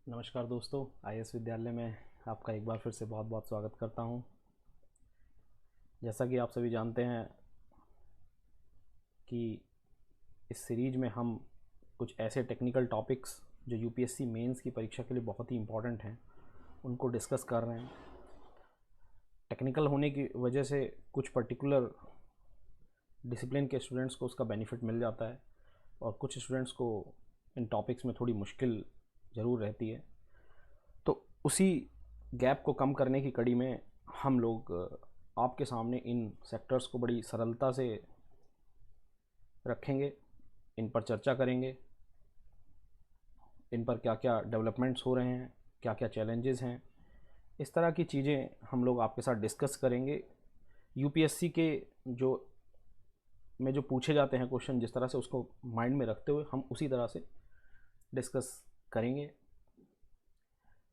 नमस्कार दोस्तों, आईएएस विद्यालय में आपका एक बार फिर से बहुत बहुत स्वागत करता हूं। जैसा कि आप सभी जानते हैं कि इस सीरीज में हम कुछ ऐसे टेक्निकल टॉपिक्स जो यूपीएससी मेंस की परीक्षा के लिए बहुत ही इम्पोर्टेंट हैं उनको डिस्कस कर रहे हैं। टेक्निकल होने की वजह से कुछ पर्टिकुलर डिसिप्लिन के स्टूडेंट्स को उसका बेनिफिट मिल जाता है और कुछ स्टूडेंट्स को इन टॉपिक्स में थोड़ी मुश्किल ज़रूर रहती है। तो उसी गैप को कम करने की कड़ी में हम लोग आपके सामने इन सेक्टर्स को बड़ी सरलता से रखेंगे, इन पर चर्चा करेंगे, इन पर क्या क्या डेवलपमेंट्स हो रहे हैं, क्या क्या चैलेंजेस हैं, इस तरह की चीज़ें हम लोग आपके साथ डिस्कस करेंगे। यूपीएससी के जो पूछे जाते हैं क्वेश्चन, जिस तरह से उसको माइंड में रखते हुए हम उसी तरह से डिस्कस करेंगे।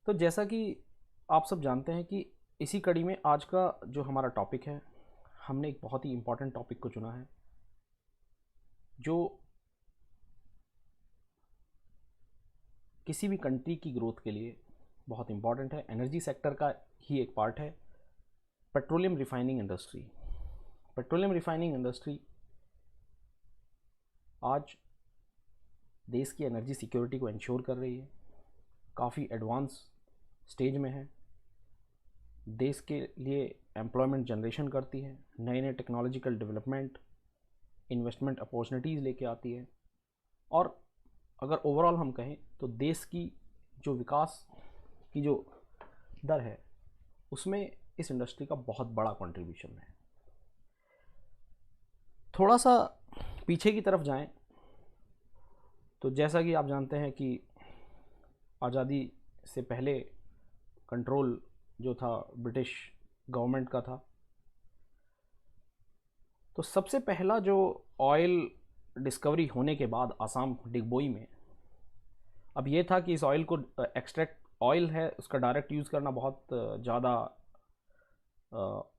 तो जैसा कि आप सब जानते हैं कि इसी कड़ी में आज का जो हमारा टॉपिक है, हमने एक बहुत ही इम्पोर्टेंट टॉपिक को चुना है जो किसी भी कंट्री की ग्रोथ के लिए बहुत इम्पॉर्टेंट है। एनर्जी सेक्टर का ही एक पार्ट है petroleum refining industry. Petroleum refining industry आज देश की एनर्जी सिक्योरिटी को इंश्योर कर रही है, काफ़ी एडवांस स्टेज में है, देश के लिए एम्प्लॉयमेंट जनरेशन करती है, नए नए टेक्नोलॉजिकल डेवलपमेंट, इन्वेस्टमेंट अपॉर्चुनिटीज़ लेके आती है। और अगर ओवरऑल हम कहें तो देश की जो विकास की जो दर है उसमें इस इंडस्ट्री का बहुत बड़ा कंट्रीब्यूशन है। थोड़ा सा पीछे की तरफ जाएं तो जैसा कि आप जानते हैं कि आज़ादी से पहले कंट्रोल जो था ब्रिटिश गवर्नमेंट का था। तो सबसे पहला जो ऑयल डिस्कवरी होने के बाद आसाम डिगबोई में, अब ये था कि इस ऑयल को एक्सट्रैक्ट ऑयल है उसका डायरेक्ट यूज़ करना बहुत ज़्यादा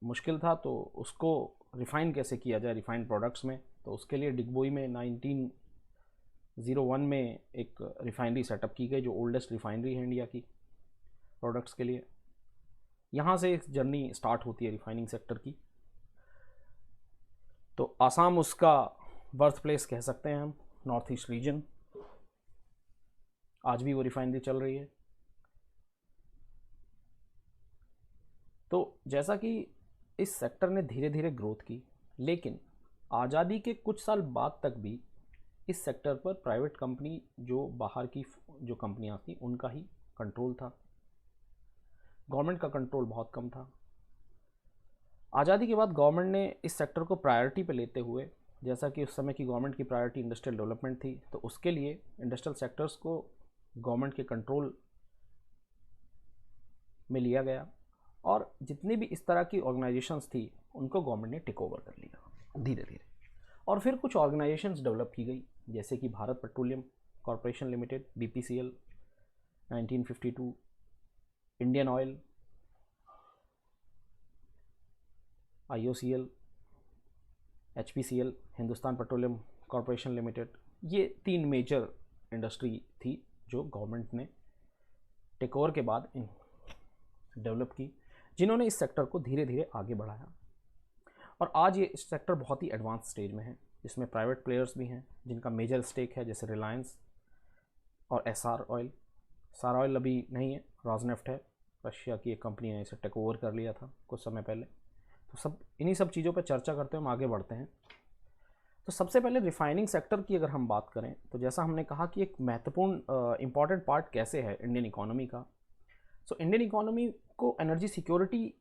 मुश्किल था, तो उसको रिफ़ाइन कैसे किया जाए रिफ़ाइंड प्रोडक्ट्स में। तो उसके लिए डिगबोई में 1901 में एक रिफ़ाइनरी सेटअप की गई जो ओल्डेस्ट रिफ़ाइनरी है इंडिया की प्रोडक्ट्स के लिए। यहाँ से एक जर्नी स्टार्ट होती है रिफ़ाइनिंग सेक्टर की। तो आसाम उसका बर्थ प्लेस कह सकते हैं हम, नॉर्थ ईस्ट रीजन। आज भी वो रिफ़ाइनरी चल रही है। तो जैसा कि इस सेक्टर ने धीरे धीरे ग्रोथ की, लेकिन आज़ादी के कुछ साल बाद तक भी इस सेक्टर पर प्राइवेट कंपनी, जो बाहर की जो कंपनियां थी, उनका ही कंट्रोल था, गवर्नमेंट का कंट्रोल बहुत कम था। आज़ादी के बाद गवर्नमेंट ने इस सेक्टर को प्रायोरिटी पे लेते हुए, जैसा कि उस समय की गवर्नमेंट की प्रायोरिटी इंडस्ट्रियल डेवलपमेंट थी, तो उसके लिए इंडस्ट्रियल सेक्टर्स को गवर्नमेंट के कंट्रोल में लिया गया और जितनी भी इस तरह की ऑर्गेनाइजेशंस थी उनको गवर्नमेंट ने टेक ओवर कर लिया धीरे धीरे। और फिर कुछ ऑर्गेनाइजेशंस डेवलप की गई, जैसे कि Bharat petroleum corporation limited BPCL 1952, Indian oil, IOCL, HPCL Hindustan petroleum corporation limited. ये तीन मेजर इंडस्ट्री थी जो गवर्नमेंट ने टेक ओवर के बाद डेवलप की, जिन्होंने इस सेक्टर को धीरे धीरे आगे बढ़ाया। और आज ये सेक्टर बहुत ही एडवांस स्टेज में है, जिसमें प्राइवेट प्लेयर्स भी हैं जिनका मेजर स्टेक है, जैसे रिलायंस और एसआर ऑयल। एसआर ऑयल अभी नहीं है, रॉजनेफ्ट है, रशिया की एक कंपनी ने इसे टेक ओवर कर लिया था कुछ समय पहले। तो सब इन्हीं सब चीज़ों पर चर्चा करते हुए हम आगे बढ़ते हैं। तो सबसे पहले रिफाइनिंग सेक्टर की अगर हम बात करें तो जैसा हमने कहा कि एक महत्वपूर्ण इंपॉर्टेंट पार्ट कैसे है इंडियन इकोनॉमी का। सो इंडियन इकोनॉमी को एनर्जी सिक्योरिटी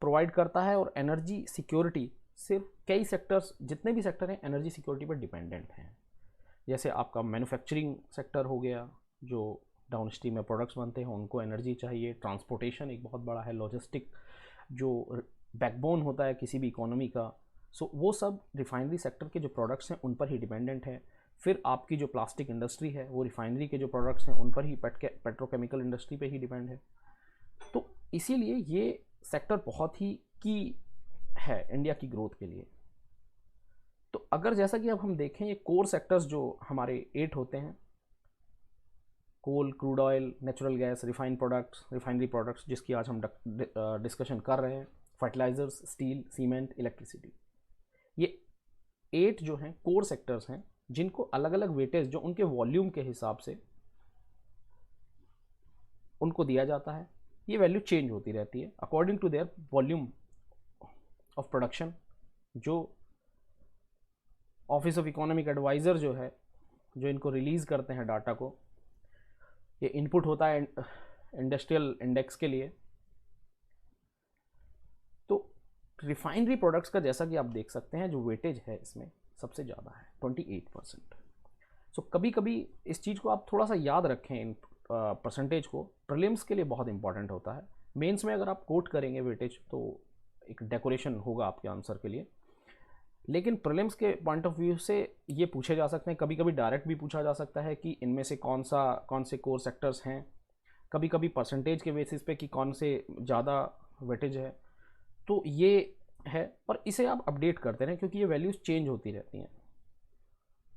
प्रोवाइड करता है, और एनर्जी सिक्योरिटी सिर्फ कई सेक्टर्स, जितने भी सेक्टर हैं एनर्जी सिक्योरिटी पर डिपेंडेंट हैं। जैसे आपका मैन्युफैक्चरिंग सेक्टर हो गया, जो डाउन स्ट्रीम में प्रोडक्ट्स बनते हैं उनको एनर्जी चाहिए। ट्रांसपोर्टेशन एक बहुत बड़ा है, लॉजिस्टिक जो बैकबोन होता है किसी भी इकोनॉमी का, सो वो सब रिफाइनरी सेक्टर के जो प्रोडक्ट्स हैं उन पर ही डिपेंडेंट है। फिर आपकी जो प्लास्टिक इंडस्ट्री है वो रिफाइनरी के जो प्रोडक्ट्स हैं उन पर ही, पेट्रोकेमिकल इंडस्ट्री पे ही डिपेंड है। तो इसीलिए ये सेक्टर बहुत ही की है इंडिया की ग्रोथ के लिए। तो अगर जैसा कि अब हम देखें, ये कोर सेक्टर्स जो हमारे 8 होते हैं, coal, crude oil, natural gas, refined products, refinery products जिसकी आज हम डिस्कशन कर रहे हैं, फर्टिलाइजर्स, स्टील, सीमेंट, इलेक्ट्रिसिटी। ये 8 जो हैं कोर सेक्टर्स हैं जिनको अलग अलग वेटेज जो उनके वॉल्यूम के हिसाब से उनको दिया जाता है। ये वैल्यू चेंज होती रहती है according to their volume of production. जो ऑफिस ऑफ इकोनॉमिक एडवाइज़र जो है, जो इनको रिलीज़ करते हैं डाटा को, ये इनपुट होता है इंडस्ट्रियल इंडेक्स के लिए। तो रिफाइनरी प्रोडक्ट्स का जैसा कि आप देख सकते हैं जो वेटेज है इसमें सबसे ज़्यादा है 28%। सो कभी कभी इस चीज़ को आप थोड़ा सा याद रखें, इन परसेंटेज को, प्रीलिम्स के लिए बहुत इंपॉर्टेंट होता है। मेंस में अगर आप कोट करेंगे वेटेज तो एक डेकोरेशन होगा आपके आंसर के लिए, लेकिन प्रीलिम्स के पॉइंट ऑफ व्यू से ये पूछे जा सकते हैं, कभी कभी डायरेक्ट भी पूछा जा सकता है कि इनमें से कौन से कोर सेक्टर्स हैं, कभी कभी परसेंटेज के बेसिस पे कि कौन से ज़्यादा वेटेज है। तो ये है, और इसे आप अपडेट करते रहें क्योंकि ये वैल्यूज़ चेंज होती रहती हैं।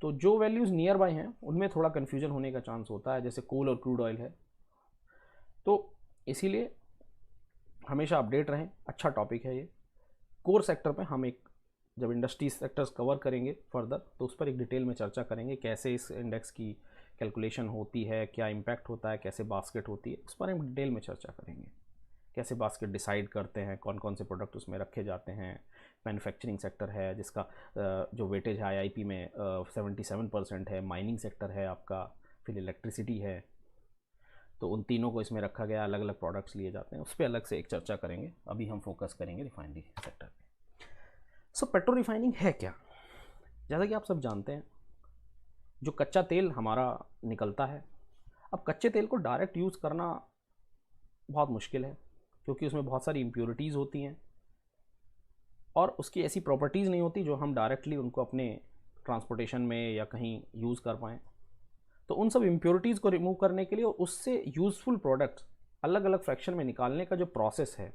तो जो वैल्यूज़ नियर बाय हैं उनमें थोड़ा कन्फ्यूजन होने का चांस होता है, जैसे कोल और क्रूड ऑयल है। तो इसीलिए हमेशा अपडेट रहें। अच्छा टॉपिक है ये। कोर सेक्टर पे हम एक जब इंडस्ट्री सेक्टर्स कवर करेंगे फर्दर तो उस पर एक डिटेल में चर्चा करेंगे, कैसे इस इंडेक्स की कैलकुलेशन होती है, क्या इम्पैक्ट होता है, कैसे बास्केट होती है, उस पर हम डिटेल में चर्चा करेंगे। कैसे बास्केट डिसाइड करते हैं, कौन कौन से प्रोडक्ट उसमें रखे जाते हैं। मैन्युफैक्चरिंग सेक्टर है जिसका जो वेटेज है IIP में 77% है। माइनिंग सेक्टर है आपका, फिर इलेक्ट्रिसिटी है। तो उन तीनों को इसमें रखा गया, अलग अलग प्रोडक्ट्स लिए जाते हैं, उस पर अलग से एक चर्चा करेंगे। अभी हम फोकस करेंगे रिफाइनरी सेक्टर पे। सो पेट्रो रिफाइनिंग है क्या? जैसा कि आप सब जानते हैं, जो कच्चा तेल हमारा निकलता है, अब कच्चे तेल को डायरेक्ट यूज़ करना बहुत मुश्किल है क्योंकि उसमें बहुत सारी इम्प्योरिटीज़ होती हैं और उसकी ऐसी प्रॉपर्टीज़ नहीं होती जो हम डायरेक्टली उनको अपने ट्रांसपोर्टेशन में या कहीं यूज़ कर पाएँ। तो उन सब इम्प्योरिटीज़ को रिमूव करने के लिए और उससे यूज़फुल प्रोडक्ट्स अलग अलग फ्रैक्शन में निकालने का जो प्रोसेस है,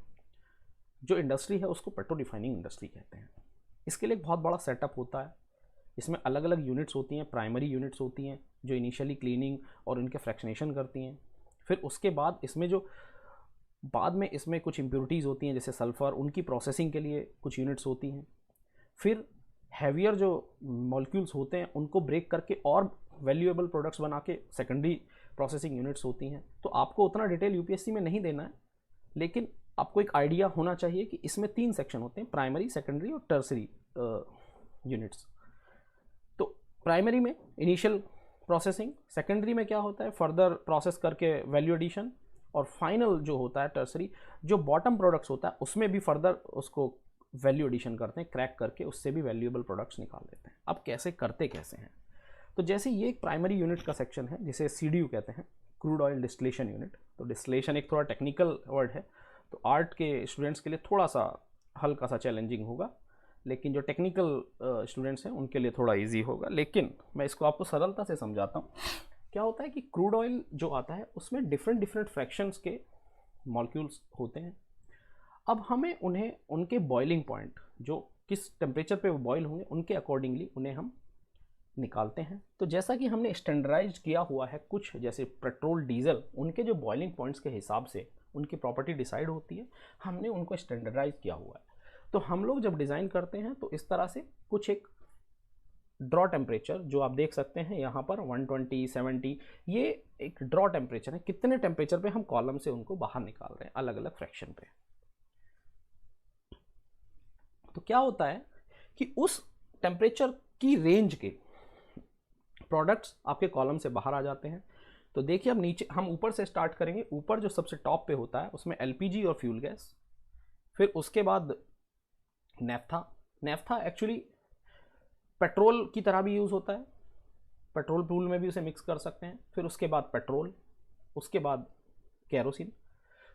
जो इंडस्ट्री है, उसको पेट्रो रिफाइनिंग इंडस्ट्री कहते हैं। इसके लिए एक बहुत बड़ा सेटअप होता है। इसमें अलग अलग यूनिट्स होती हैं, प्राइमरी यूनिट्स होती हैं जो इनिशियली क्लीनिंग और उनके फ्रैक्शनेशन करती हैं। फिर उसके बाद इसमें कुछ इम्प्योरिटीज़ होती हैं जैसे सल्फ़र, उनकी प्रोसेसिंग के लिए कुछ यूनिट्स होती हैं। फिर हैवियर जो मॉलिक्यूल्स होते हैं उनको ब्रेक करके और वैल्यूएबल प्रोडक्ट्स बना के सेकेंडरी प्रोसेसिंग यूनिट्स होती हैं। तो आपको उतना डिटेल यूपीएससी में नहीं देना है, लेकिन आपको एक आइडिया होना चाहिए कि इसमें 3 सेक्शन होते हैं, प्राइमरी, सेकेंडरी और टर्सरी यूनिट्स। तो प्राइमरी में इनिशियल प्रोसेसिंग, सेकेंडरी में क्या होता है फर्दर प्रोसेस करके वैल्यू एडिशन, और फाइनल जो होता है टर्सरी, जो बॉटम प्रोडक्ट्स होता है उसमें भी फर्दर उसको वैल्यू एडिशन करते हैं, क्रैक करके उससे भी वैल्यूएबल प्रोडक्ट्स निकाल लेते हैं। अब कैसे करते कैसे हैं? तो जैसे ये एक प्राइमरी यूनिट का सेक्शन है जिसे CDU कहते हैं, क्रूड ऑयल डिस्टिलेशन यूनिट। तो डिस्टिलेशन एक थोड़ा टेक्निकल वर्ड है, तो आर्ट के स्टूडेंट्स के लिए थोड़ा सा हल्का सा चैलेंजिंग होगा, लेकिन जो टेक्निकल स्टूडेंट्स हैं उनके लिए थोड़ा इजी होगा। लेकिन मैं इसको आपको सरलता से समझाता हूँ। क्या होता है कि क्रूड ऑयल जो आता है उसमें डिफरेंट फ्रैक्शंस के मॉलिक्यूल्स होते हैं। अब हमें उन्हें उनके बॉइलिंग पॉइंट, जो किस टेम्परेचर पे वो बॉयल होंगे, उनके अकॉर्डिंगली उन्हें हम निकालते हैं। तो जैसा कि हमने स्टैंडर्डाइज किया हुआ है, कुछ जैसे पेट्रोल, डीजल, उनके जो बॉइलिंग पॉइंट्स के हिसाब से उनकी प्रॉपर्टी डिसाइड होती है, हमने उनको स्टैंडर्डाइज किया हुआ है। तो हम लोग जब डिज़ाइन करते हैं तो इस तरह से कुछ एक ड्रॉ टेम्परेचर जो आप देख सकते हैं यहाँ पर 120, 70, ये एक ड्रॉ टेम्परेचर है। कितने टेम्परेचर पे हम कॉलम से उनको बाहर निकाल रहे हैं अलग अलग फ्रैक्शन पे। तो क्या होता है कि उस टेम्परेचर की रेंज के प्रोडक्ट्स आपके कॉलम से बाहर आ जाते हैं। तो देखिए, अब नीचे हम ऊपर से स्टार्ट करेंगे। ऊपर जो सबसे टॉप पे होता है उसमें LPG और फ्यूल गैस, फिर उसके बाद नेफ्था एक्चुअली पेट्रोल की तरह भी यूज़ होता है, पेट्रोल पूल में भी उसे मिक्स कर सकते हैं। फिर उसके बाद पेट्रोल, उसके बाद केरोसिन।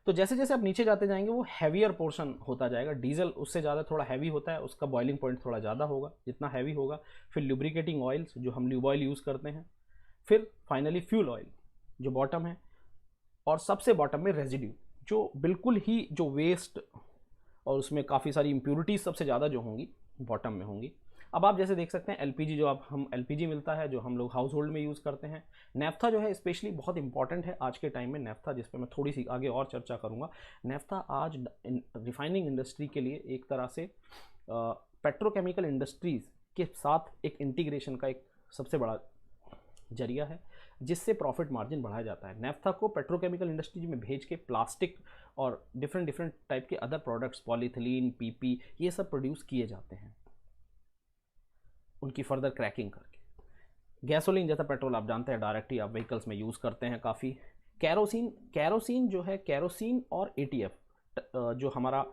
तो जैसे जैसे आप नीचे जाते जाएंगे वो हैवियर पोर्शन होता जाएगा। डीजल उससे ज़्यादा थोड़ा हैवी होता है, उसका बॉइलिंग पॉइंट थोड़ा ज़्यादा होगा जितना हैवी होगा। फिर लुब्रिकेटिंग ऑयल्स जो हम ल्यूब ऑयल यूज़ करते हैं। फिर फाइनली फ्यूल ऑयल जो बॉटम है, और सबसे बॉटम में रेजिड्यू जो बिल्कुल ही जो वेस्ट और उसमें काफ़ी सारी इम्प्योरिटीज़ सबसे ज़्यादा जो होंगी बॉटम में होंगी। अब आप जैसे देख सकते हैं एलपीजी, जो आप हम एलपीजी मिलता है जो हम लोग हाउस होल्ड में यूज़ करते हैं। नेफ्था जो है स्पेशली बहुत इंपॉर्टेंट है आज के टाइम में। नेफ्था, जिस पे मैं थोड़ी सी आगे और चर्चा करूँगा। नेफ्था आज रिफाइनिंग इंडस्ट्री के लिए एक तरह से पेट्रोकेमिकल इंडस्ट्रीज़ के साथ एक इंटीग्रेशन का एक सबसे बड़ा जरिया है, जिससे प्रॉफिट मार्जिन बढ़ाया जाता है। नेफ्था को पेट्रोकेमिकल इंडस्ट्रीज में भेज के प्लास्टिक और डिफरेंट टाइप के अदर प्रोडक्ट्स, पॉलीथिलीन, पीपी, ये सब प्रोड्यूस किए जाते हैं उनकी फर्दर क्रैकिंग करके। गैसोलीन जैसा पेट्रोल आप जानते हैं डायरेक्टली आप व्हीकल्स में यूज़ करते हैं काफ़ी। कैरोसिन जो है, कैरोसिन और एटीएफ जो हमारा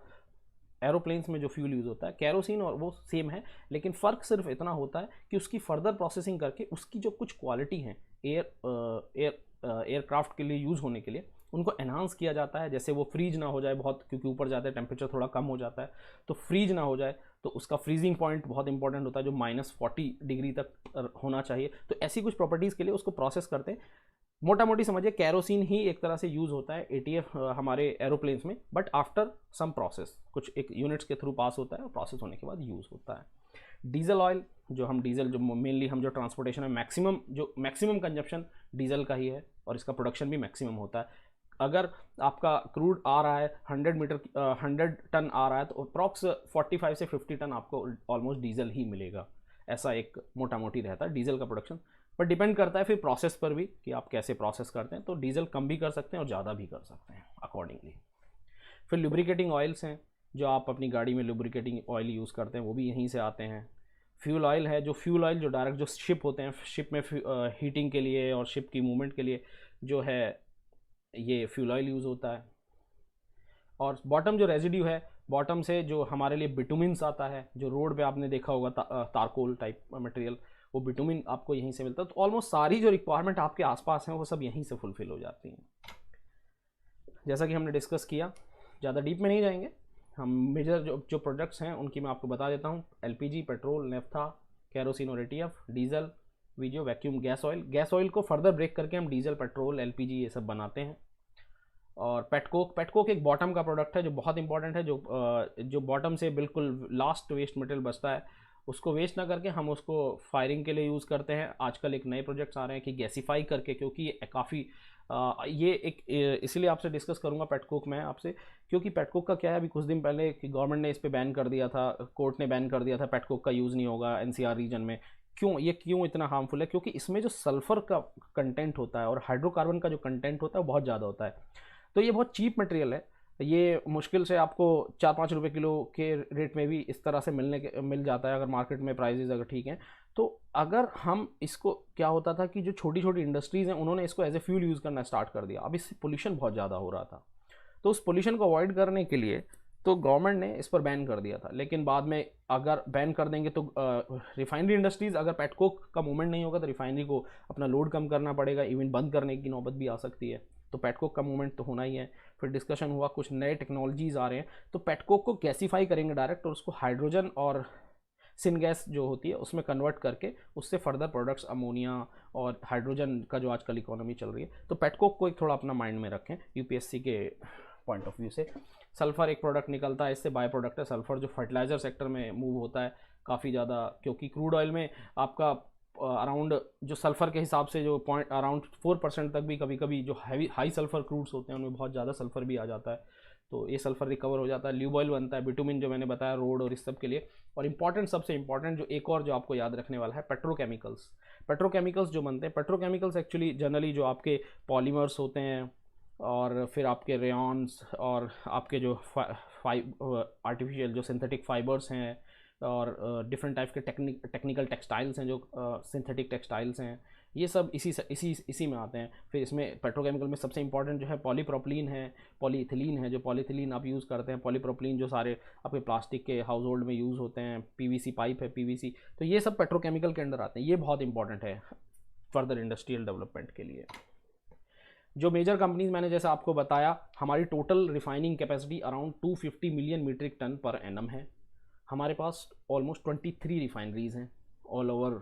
एरोप्लेन्स में जो फ्यूल यूज़ होता है, कैरोसिन और वो सेम है, लेकिन फ़र्क सिर्फ इतना होता है कि उसकी फर्दर प्रोसेसिंग करके उसकी जो कुछ क्वालिटी हैं एयरक्राफ्ट के लिए यूज़ होने के लिए उनको एनहांस किया जाता है। जैसे वो फ्रीज ना हो जाए बहुत, क्योंकि ऊपर जाते हैं टेम्परेचर थोड़ा कम हो जाता है, तो फ्रीज ना हो जाए, तो उसका फ्रीजिंग पॉइंट बहुत इंपॉर्टेंट होता है जो -40 डिग्री तक होना चाहिए। तो ऐसी कुछ प्रॉपर्टीज़ के लिए उसको प्रोसेस करते हैं। मोटा मोटी समझिए कैरोसिन ही एक तरह से यूज़ होता है एटीएफ हमारे एरोप्लेन्स में, बट आफ्टर सम प्रोसेस, कुछ एक यूनिट्स के थ्रू पास होता है और प्रोसेस होने के बाद यूज़ होता है। डीजल ऑयल, जो हम डीजल जो मेनली हम जो ट्रांसपोर्टेशन में मैक्सिमम कंजप्शन डीजल का ही है और इसका प्रोडक्शन भी मैक्सिमम होता है। अगर आपका क्रूड आ रहा है 100 टन आ रहा है, तो अप्रॉक्स 45 से 50 टन आपको ऑलमोस्ट डीजल ही मिलेगा। ऐसा एक मोटा मोटी रहता है डीजल का प्रोडक्शन, पर डिपेंड करता है फिर प्रोसेस पर भी कि आप कैसे प्रोसेस करते हैं। तो डीजल कम भी कर सकते हैं और ज़्यादा भी कर सकते हैं अकॉर्डिंगली। फिर लुब्रिकेटिंग ऑयल्स हैं, जो आप अपनी गाड़ी में लुब्रिकेटिंग ऑयल यूज़ करते हैं, वो भी यहीं से आते हैं। फ्यूल ऑयल है, जो फ्यूल ऑयल जो डायरेक्ट जो शिप होते हैं, शिप में हीटिंग के लिए और शिप की मूवमेंट के लिए जो है ये फ्यूल ऑयल यूज़ होता है। और बॉटम जो रेजिड्यू है, बॉटम से जो हमारे लिए बिटुमिन्स आता है, जो रोड पे आपने देखा होगा तारकोल टाइप मटेरियल, वो बिटुमिन आपको यहीं से मिलता है। तो ऑलमोस्ट सारी जो रिक्वायरमेंट आपके आसपास हैं वो सब यहीं से फुलफिल हो जाती हैं। जैसा कि हमने डिस्कस किया, ज़्यादा डीप में नहीं जाएंगे हम। मेजर जो प्रोडक्ट्स हैं उनकी मैं आपको बता देता हूँ। एलपीजी, पेट्रोल, नेफ्था, कैरोसिन और ETF, diesel, video, vacuum, gas oil. Gas oil को फर्दर ब्रेक करके हम डीजल, पेट्रोल, एलपीजी ये सब बनाते हैं। और पेटकोक एक बॉटम का प्रोडक्ट है जो बहुत इंपॉर्टेंट है, जो बॉटम से बिल्कुल लास्ट वेस्ट मटेरियल बचता है, उसको वेस्ट ना करके हम उसको फायरिंग के लिए यूज़ करते हैं। आजकल एक नए प्रोजेक्ट्स आ रहे हैं कि गैसीफाई करके, क्योंकि ये काफ़ी ये एक इसलिए आपसे डिस्कस करूंगा पेटकोक में आपसे, क्योंकि पेटकोक का क्या है, अभी कुछ दिन पहले कि गवर्नमेंट ने इस पे बैन कर दिया था, कोर्ट ने बैन कर दिया था, पेटकोक का यूज़ नहीं होगा एनसीआर रीजन में। क्यों इतना हार्मफुल है? क्योंकि इसमें जो सल्फ़र का कंटेंट होता है और हाइड्रोकार्बन का जो कंटेंट होता है वो बहुत ज़्यादा होता है। तो ये बहुत चीप मटेरियल है, ये मुश्किल से आपको 4-5 रुपये किलो के रेट में भी इस तरह से मिल जाता है अगर मार्केट में प्राइजेज़ अगर ठीक हैं। तो अगर हम इसको, क्या होता था कि जो छोटी छोटी इंडस्ट्रीज़ हैं उन्होंने इसको एज ए फ्यूल यूज़ करना स्टार्ट कर दिया। अब इससे पोल्यूशन बहुत ज़्यादा हो रहा था, तो उस पोल्यूशन को अवॉइड करने के लिए तो गवर्नमेंट ने इस पर बैन कर दिया था। लेकिन बाद में अगर बैन कर देंगे तो रिफाइनरी इंडस्ट्रीज़, अगर पेटकोक का मूवमेंट नहीं होगा तो रिफाइनरी को अपना लोड कम करना पड़ेगा, इवन बंद करने की नौबत भी आ सकती है। तो पेटकोक का मूवमेंट तो होना ही है। फिर डिस्कशन हुआ कुछ नए टेक्नोलॉजीज़ आ रहे हैं, तो पेटकोक को गैसीफाई करेंगे डायरेक्ट और उसको हाइड्रोजन और सिनगैस जो होती है उसमें कन्वर्ट करके उससे फर्दर प्रोडक्ट्स अमोनिया और हाइड्रोजन का जो आजकल इकोनॉमी चल रही है, तो पेटकोक को एक थोड़ा अपना माइंड में रखें यूपीएससी के पॉइंट ऑफ व्यू से। सल्फ़र एक प्रोडक्ट निकलता है, इससे बाय प्रोडक्ट है सल्फ़र, जो फर्टिलाइज़र सेक्टर में मूव होता है काफ़ी ज़्यादा, क्योंकि क्रूड ऑयल में आपका अराउंड जो सल्फ़र के हिसाब से जो पॉइंट अराउंड 4% तक भी कभी कभी जो हाई सल्फ़र क्रूड्स होते हैं उनमें बहुत ज़्यादा सल्फ़र भी आ जाता है, तो ये सल्फ़र रिकवर हो जाता है। ल्यूब ऑयल बनता है, बिटुमिन जो मैंने बताया रोड और इस सब के लिए। और इंपॉर्टेंट, सबसे इंपॉर्टेंट जो एक और जो आपको याद रखने वाला है, पेट्रोकेमिकल्स जो बनते हैं। पेट्रोकेमिकल्स एक्चुअली जनरली जो आपके पॉलीमर्स होते हैं और फिर आपके रेयॉन्स और आपके जो आर्टिफिशियल जो सिंथेटिक फाइबर्स हैं और डिफरेंट टाइप के टेक्निकल टेक्सटाइल्स हैं, जो सिंथेटिक टेक्सटाइल्स हैं, ये सब इसी में आते हैं। फिर इसमें पेट्रोकेमिकल में सबसे इंपॉर्टेंट जो है पॉलीप्रोपिलीन है, पॉलीइथिलीन है, जो पॉलीइथिलीन आप यूज़ करते हैं, पॉलीप्रोपिलीन जो सारे आपके प्लास्टिक के हाउस होल्ड में यूज़ होते हैं, पीवीसी पाइप है, पीवीसी, तो ये सब पेट्रोकेमिकल के अंडर आते हैं। ये बहुत इंपॉर्टेंट है फर्दर इंडस्ट्रियल डेवलपमेंट के लिए। जो मेजर कंपनीज मैंने जैसे आपको बताया, हमारी total refining capacity around 250 million metric ton per annum है। हमारे पास ऑलमोस्ट 23 रिफाइनरीज हैं ऑल ओवर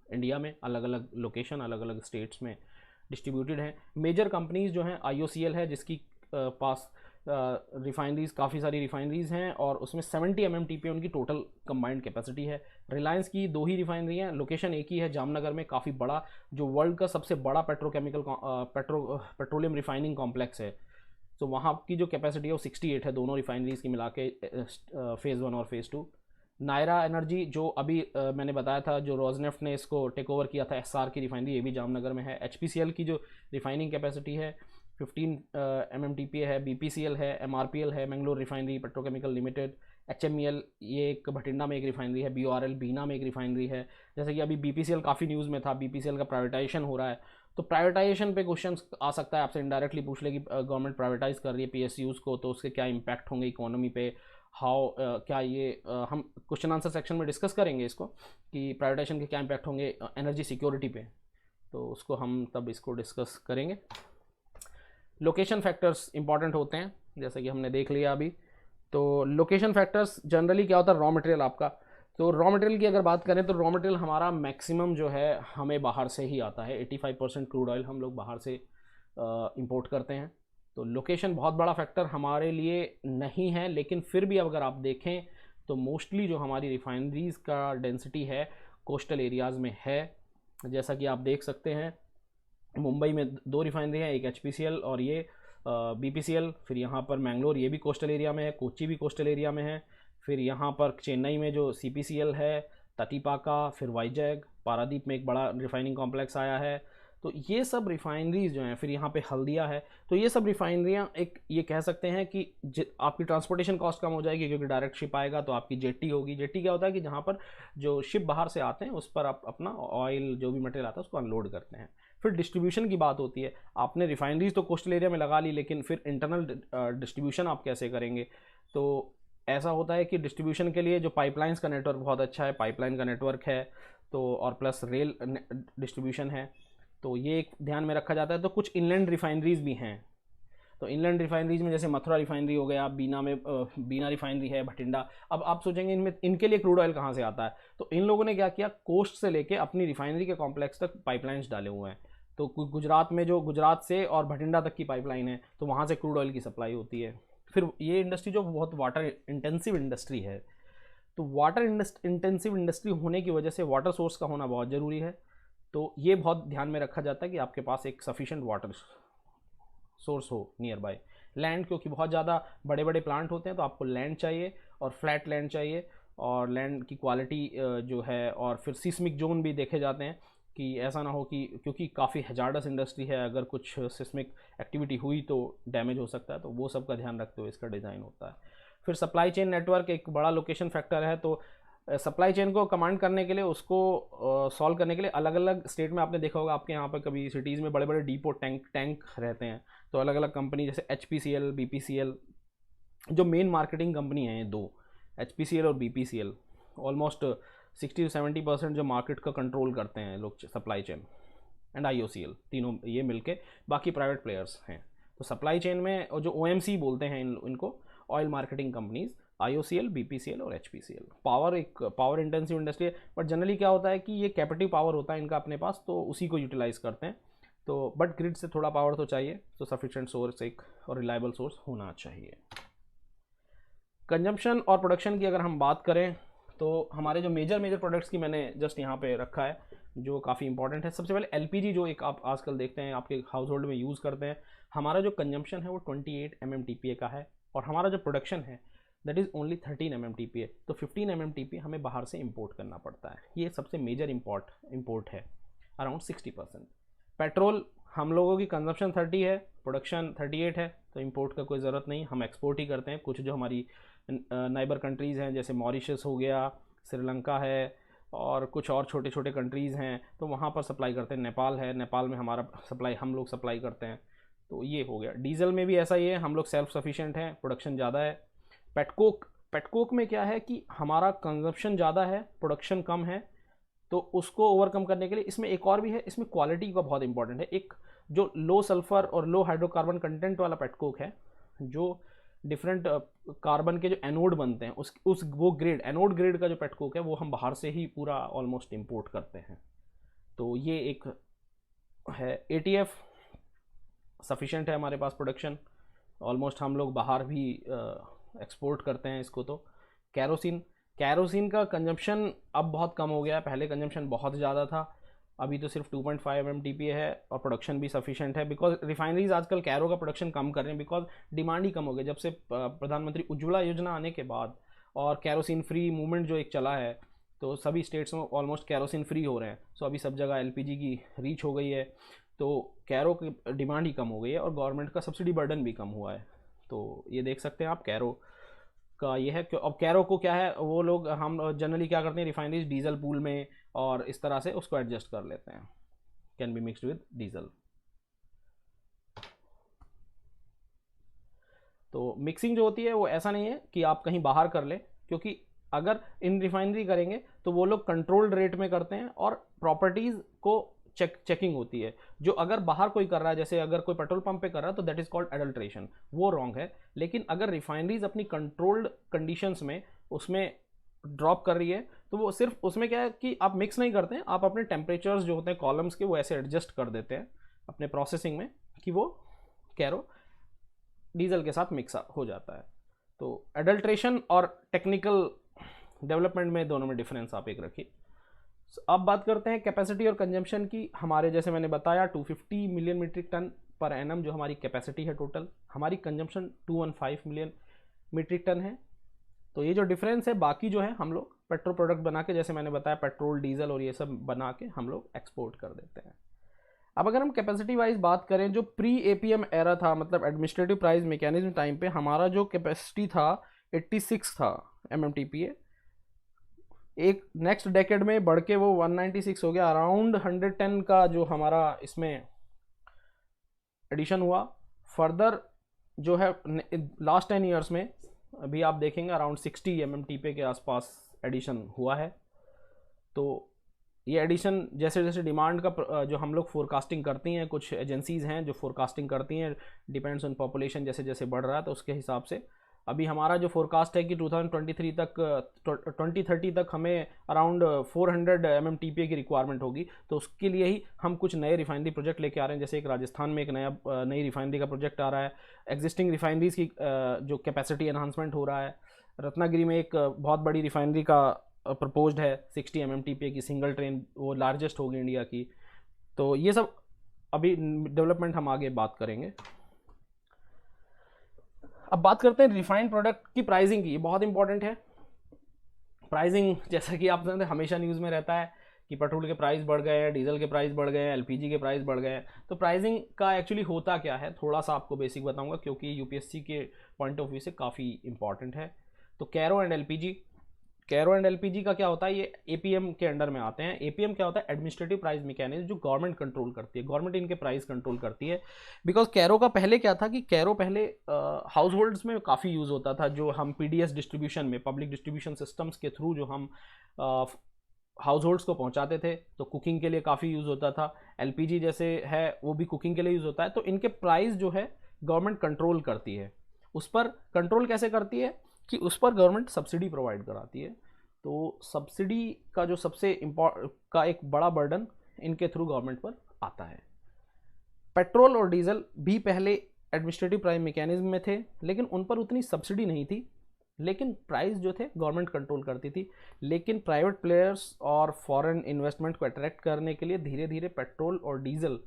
इंडिया में, अलग अलग लोकेशन, अलग अलग स्टेट्स में डिस्ट्रीब्यूटेड हैं। मेजर कंपनीज जो हैं, IOCL है जिसकी पास रिफाइनरीज, काफ़ी सारी रिफाइनरीज हैं और उसमें 70 MMTPA उनकी टोटल कंबाइंड कैपेसिटी है। रिलायंस की 2 ही रिफाइनरी हैं, लोकेशन एक ही है जामनगर में, काफ़ी बड़ा, जो वर्ल्ड का सबसे बड़ा पेट्रोलियम रिफाइनिंग कॉम्प्लेक्स है। तो वहाँ की जो कैपेसिटी है वो 68 है, दोनों रिफाइनरीज की मिला के, फ़ेज़ 1 और फ़ेज़ 2। नायरा एनर्जी जो अभी मैंने बताया था, जो रोजनेफ्ट ने इसको टेक ओवर किया था, एसआर की रिफाइनरी, ये भी जामनगर में है। HPCL की जो रिफाइनिंग कैपेसिटी है 15 MMTPA है। BPCL है, MRPL है, Mangalore refinery petrochemical limited. HMEL ये एक भटिंडा में एक रिफाइनरी है। BORL बीना में एक रिफाइनरी है। जैसे कि अभी BPCL काफ़ी न्यूज़ में था, BPCL का प्राइवेटाइजेशन हो रहा है, तो प्राइवेटाइजेशन पे क्वेश्चन आ सकता है आपसे, इनडायरेक्टली पूछ ले कि गवर्नमेंट प्राइवेटाइज कर रही है PSUs को, तो उसके क्या इम्पैक्ट होंगे इकोनॉमी पे, हाउ क्या ये हम क्वेश्चन आंसर सेक्शन में डिस्कस करेंगे इसको कि प्राइवेटाइजेशन के क्या इम्पैक्ट होंगे एनर्जी सिक्योरिटी पे, तो उसको हम तब इसको डिस्कस करेंगे। लोकेशन फैक्टर्स इंपॉर्टेंट होते हैं, जैसे कि हमने देख लिया अभी। तो लोकेशन फैक्टर्स जनरली क्या होता है, रॉ मटेरियल आपका। तो रॉ मटेरियल की अगर बात करें तो रॉ मटेरियल हमारा मैक्सिमम जो है हमें बाहर से ही आता है। 85% क्रूड ऑयल हम लोग बाहर से इंपोर्ट करते हैं। तो लोकेशन बहुत बड़ा फैक्टर हमारे लिए नहीं है, लेकिन फिर भी अगर आप देखें तो मोस्टली जो हमारी रिफाइनरीज़ का डेंसिटी है कोस्टल एरियाज़ में है। जैसा कि आप देख सकते हैं मुंबई में 2 रिफाइनरी हैं, एक HPCL और ये BPCL। फिर यहाँ पर मैंगलोर, ये भी कोस्टल एरिया में है, कोच्चि भी कोस्टल एरिया में है। फिर यहाँ पर चेन्नई में जो CPCL है, तटीपाका, फिर वाइजैग, पारादीप में एक बड़ा रिफाइनिंग कॉम्प्लेक्स आया है। तो ये सब रिफाइनरीज जो हैं, फिर यहाँ पे हल्दिया है, तो ये सब रिफाइनरियाँ एक ये कह सकते हैं कि आपकी ट्रांसपोर्टेशन कॉस्ट कम हो जाएगी, क्योंकि डायरेक्ट शिप आएगा तो आपकी जेट्टी होगी। जेट्टी क्या होता है कि जहाँ पर जो शिप बाहर से आते हैं उस पर आप अपना ऑयल जो भी मटेरियल आता है उसको अनलोड करते हैं। फिर डिस्ट्रीब्यूशन की बात होती है, आपने रिफाइनरीज तो कोस्टल एरिया में लगा ली, लेकिन फिर इंटरनल डिस्ट्रीब्यूशन आप कैसे करेंगे। तो ऐसा होता है कि डिस्ट्रीब्यूशन के लिए जो पाइपलाइंस का नेटवर्क बहुत अच्छा है, पाइपलाइन का नेटवर्क है, तो और प्लस रेल डिस्ट्रीब्यूशन है, तो ये एक ध्यान में रखा जाता है। तो कुछ इनलैंड रिफाइनरीज भी हैं। तो इनलैंड रिफाइनरीज में जैसे मथुरा रिफाइनरी हो गया, बीना में बीना रिफाइनरी है, भटिंडा। अब आप सोचेंगे इनमें इनके लिए क्रूड ऑयल कहाँ से आता है, तो इन लोगों ने क्या किया, कोस्ट से लेके अपनी रिफाइनरी के कॉम्प्लेक्स तक पाइपलाइंस डाले हुए हैं। तो गुजरात में जो गुजरात से और भटिंडा तक की पाइपलाइन है, तो वहाँ से क्रूड ऑयल की सप्लाई होती है। फिर ये इंडस्ट्री जो बहुत वाटर इंटेंसिव इंडस्ट्री है, तो वाटर इंटेंसिव इंडस्ट्री होने की वजह से वाटर सोर्स का होना बहुत ज़रूरी है। तो ये बहुत ध्यान में रखा जाता है कि आपके पास एक सफिशिएंट वाटर सोर्स हो नियर बाय। लैंड, क्योंकि बहुत ज़्यादा बड़े बड़े प्लांट होते हैं तो आपको लैंड चाहिए, और फ्लैट लैंड चाहिए, और लैंड की क्वालिटी जो है, और फिर सिस्मिक जोन भी देखे जाते हैं कि ऐसा ना हो कि, क्योंकि काफ़ी हजार्डस इंडस्ट्री है, अगर कुछ सिस्मिक एक्टिविटी हुई तो डैमेज हो सकता है, तो वो सब का ध्यान रखते हुए इसका डिज़ाइन होता है। फिर सप्लाई चेन नेटवर्क एक बड़ा लोकेशन फैक्टर है। तो सप्लाई चेन को कमांड करने के लिए, उसको सॉल्व करने के लिए, अलग अलग स्टेट में आपने देखा होगा, आपके यहाँ पर कभी सिटीज़ में बड़े बड़े डीपो टैंक रहते हैं, तो अलग अलग कंपनी जैसे HPCL, BPCL, जो मेन मार्केटिंग कंपनी है ये दो, HPCL और BPCL, ऑलमोस्ट 60 से 70% जो मार्केट का कंट्रोल करते हैं लोग, सप्लाई चेन, एंड IOCL, तीनों ये मिलके, बाकी प्राइवेट प्लेयर्स हैं। तो सप्लाई चेन में और जो OMC बोलते हैं इनको, oil marketing companies, IOCL, BPCL और HPCL। पावर एक पावर इंटेंसिव इंडस्ट्री है, बट जनरली क्या होता है कि ये कैपेटिव पावर होता है इनका अपने पास, तो उसी को यूटिलाइज करते हैं। तो बट ग्रिड से थोड़ा पावर तो चाहिए, तो सफिशिएंट सोर्स एक और रिलायबल सोर्स होना चाहिए। कंजम्पशन और प्रोडक्शन की अगर हम बात करें तो हमारे जो मेजर प्रोडक्ट्स की मैंने जस्ट यहाँ पे रखा है, जो काफ़ी इंपॉर्टेंट है। सबसे पहले LPG, जो एक आप आजकल देखते हैं आपके हाउस होल्ड में यूज़ करते हैं। हमारा जो कंजम्पशन है वो 28 MMTPA का है, और हमारा जो प्रोडक्शन है दैट इज़ ओनली 13 MMTPA। तो 15 MMTPA हमें बाहर से इंपोर्ट करना पड़ता है, ये सबसे मेजर इंपोर्ट है, अराउंड 60%। पेट्रोल, हम लोगों की कंजम्पशन 30 है, प्रोडक्शन 38 है, तो इंपोर्ट का कोई ज़रूरत नहीं, हम एक्सपोर्ट ही करते हैं। कुछ जो हमारी नाइबर कंट्रीज़ हैं, जैसे मॉरिशस हो गया, श्रीलंका है, और कुछ और छोटे छोटे कंट्रीज़ हैं, तो वहाँ पर सप्लाई करते हैं। नेपाल है, नेपाल में हमारा सप्लाई, हम लोग सप्लाई करते हैं। तो ये हो गया। डीजल में भी ऐसा ही है, हम लोग सेल्फ सफिशिएंट हैं, प्रोडक्शन ज़्यादा है। पेटकोक में क्या है कि हमारा कंजप्शन ज़्यादा है, प्रोडक्शन कम है, तो उसको ओवरकम करने के लिए इसमें एक और भी है, इसमें क्वालिटी का बहुत इंपॉर्टेंट है। एक जो लो सल्फर और लो हाइड्रोकार्बन कंटेंट वाला पेटकोक है, जो डिफरेंट कार्बन के जो एनोड बनते हैं, उस वो ग्रेड, एनोड ग्रेड का जो पेटकोक है, वो हम बाहर से ही पूरा ऑलमोस्ट इंपोर्ट करते हैं। तो ये एक है। ATF सफिशिएंट है हमारे पास प्रोडक्शन, ऑलमोस्ट हम लोग बाहर भी एक्सपोर्ट करते हैं इसको। तो कैरोसिन का कंजम्पशन अब बहुत कम हो गया है, पहले कंजम्पशन बहुत ज़्यादा था, अभी तो सिर्फ 2.5 MMTPA है और प्रोडक्शन भी सफिशिएंट है। बिकॉज रिफाइनरीज आजकल कैरो का प्रोडक्शन कम कर रहे हैं, बिकॉज डिमांड ही कम हो गई जब से प्रधानमंत्री उज्ज्वला योजना आने के बाद, और कैरोसिन फ्री मूवमेंट जो एक चला है, तो सभी स्टेट्स में ऑलमोस्ट कैरोसिन फ्री हो रहे हैं। सो अभी सब जगह LPG की रीच हो गई है, तो कैरो की डिमांड ही कम हो गई है और गवर्नमेंट का सब्सिडी बर्डन भी कम हुआ है। तो ये देख सकते हैं आप कैरो का ये है। अब कैरो को क्या है, वो लोग हम जनरली क्या करते हैं, रिफाइनरीज डीजल पूल में और इस तरह से उसको एडजस्ट कर लेते हैं, can be mixed with diesel. तो मिक्सिंग जो होती है वो ऐसा नहीं है कि आप कहीं बाहर कर लें, क्योंकि अगर इन रिफाइनरी करेंगे तो वो लोग कंट्रोल्ड रेट में करते हैं और प्रॉपर्टीज़ को चेकिंग होती है। जो अगर बाहर कोई कर रहा है, जैसे अगर कोई पेट्रोल पंप पे कर रहा है, तो दैट इज़ कॉल्ड एडल्ट्रेशन, वो रॉन्ग है। लेकिन अगर रिफाइनरीज अपनी कंट्रोल्ड कंडीशंस में उसमें ड्रॉप कर रही है, तो वो सिर्फ उसमें क्या है कि आप मिक्स नहीं करते हैं, आप अपने टेम्परेचर्स जो होते हैं कॉलम्स के वो ऐसे एडजस्ट कर देते हैं अपने प्रोसेसिंग में कि वो कैरो डीजल के साथ मिक्स हो जाता है। तो एडल्ट्रेशन और टेक्निकल डेवलपमेंट में दोनों में डिफरेंस आप एक रखिए। अब बात करते हैं कैपेसिटी और कंजम्पशन की। हमारे जैसे मैंने बताया 250 million metric ton per annum जो हमारी कैपेसिटी है टोटल, हमारी कंजम्पशन 215 मिलियन मीट्रिक टन है। तो ये जो डिफरेंस है, बाकी जो है हम लोग पेट्रो प्रोडक्ट बना के, जैसे मैंने बताया पेट्रोल डीजल और ये सब बना के हम लोग एक्सपोर्ट कर देते हैं। अब अगर हम कैपेसिटी वाइज बात करें, जो प्री APM एरा था, मतलब एडमिनिस्ट्रेटिव प्राइस मैकेनिज्म टाइम पे, हमारा जो कैपेसिटी था 86 था MMTPA। एक नेक्स्ट डेकेड में बढ़ के वो 196 हो गया, अराउंड 110 का जो हमारा इसमें एडिशन हुआ। फर्दर जो है लास्ट 10 ईयर्स में अभी आप देखेंगे अराउंड 60 MMTPA के आसपास एडिशन हुआ है। तो ये एडिशन जैसे जैसे डिमांड का जो हम लोग फोरकास्टिंग करती हैं, कुछ एजेंसीज़ हैं जो फोरकास्टिंग करती हैं, डिपेंड्स ऑन पॉपुलेशन, जैसे जैसे बढ़ रहा है तो उसके हिसाब से अभी हमारा जो फोरकास्ट है कि 2023 तक 2030 तक हमें अराउंड 400 MMTPA की रिक्वायरमेंट होगी। तो उसके लिए ही हम कुछ नए रिफाइनरी प्रोजेक्ट लेके आ रहे हैं। जैसे एक राजस्थान में एक नई रिफाइनरी का प्रोजेक्ट आ रहा है, एग्जिस्टिंग रिफाइनरीज की जो कैपेसिटी एनहांसमेंट हो रहा है। रत्नागिरी में एक बहुत बड़ी रिफाइनरी का प्रपोज्ड है 60 MMTPA की सिंगल ट्रेन, वो लार्जेस्ट होगी इंडिया की। तो ये सब अभी डेवलपमेंट हम आगे बात करेंगे। अब बात करते हैं रिफाइंड प्रोडक्ट की प्राइसिंग की, ये बहुत इंपॉर्टेंट है। प्राइसिंग जैसा कि आप जानते हैं हमेशा न्यूज़ में रहता है कि पेट्रोल के प्राइस बढ़ गए हैं, डीजल के प्राइस बढ़ गए हैं, LPG के प्राइस बढ़ गए हैं। तो प्राइसिंग का एक्चुअली होता क्या है, थोड़ा सा आपको बेसिक बताऊंगा, क्योंकि UPSC के पॉइंट ऑफ व्यू से काफ़ी इंपॉर्टेंट है। तो कैरो एंड LPG का क्या होता है, ये APM के अंडर में आते हैं। APM क्या होता है, एडमिनिस्ट्रेटिव प्राइस मैकेनिज्म, जो गवर्नमेंट कंट्रोल करती है, गवर्नमेंट इनके प्राइस कंट्रोल करती है। बिकॉज कैरो का पहले क्या था कि कैरो पहले हाउस होल्ड्स में काफ़ी यूज़ होता था, जो हम PDS डिस्ट्रीब्यूशन में, पब्लिक डिस्ट्रीब्यूशन सिस्टम्स के थ्रू जो हम हाउस होल्ड्स को पहुंचाते थे, तो कुकिंग के लिए काफ़ी यूज़ होता था। LPG जैसे है वो भी कुकिंग के लिए यूज़ होता है। तो इनके प्राइस जो है गवर्नमेंट कंट्रोल करती है। उस पर कंट्रोल कैसे करती है कि उस पर गवर्नमेंट सब्सिडी प्रोवाइड कराती है। तो सब्सिडी का जो सबसे का एक बड़ा बर्डन इनके थ्रू गवर्नमेंट पर आता है। पेट्रोल और डीजल भी पहले एडमिनिस्ट्रेटिव प्राइस मैकेनिज्म में थे, लेकिन उन पर उतनी सब्सिडी नहीं थी, लेकिन प्राइस जो थे गवर्नमेंट कंट्रोल करती थी। लेकिन प्राइवेट प्लेयर्स और फॉरेन इन्वेस्टमेंट को अट्रैक्ट करने के लिए धीरे धीरे पेट्रोल और डीजल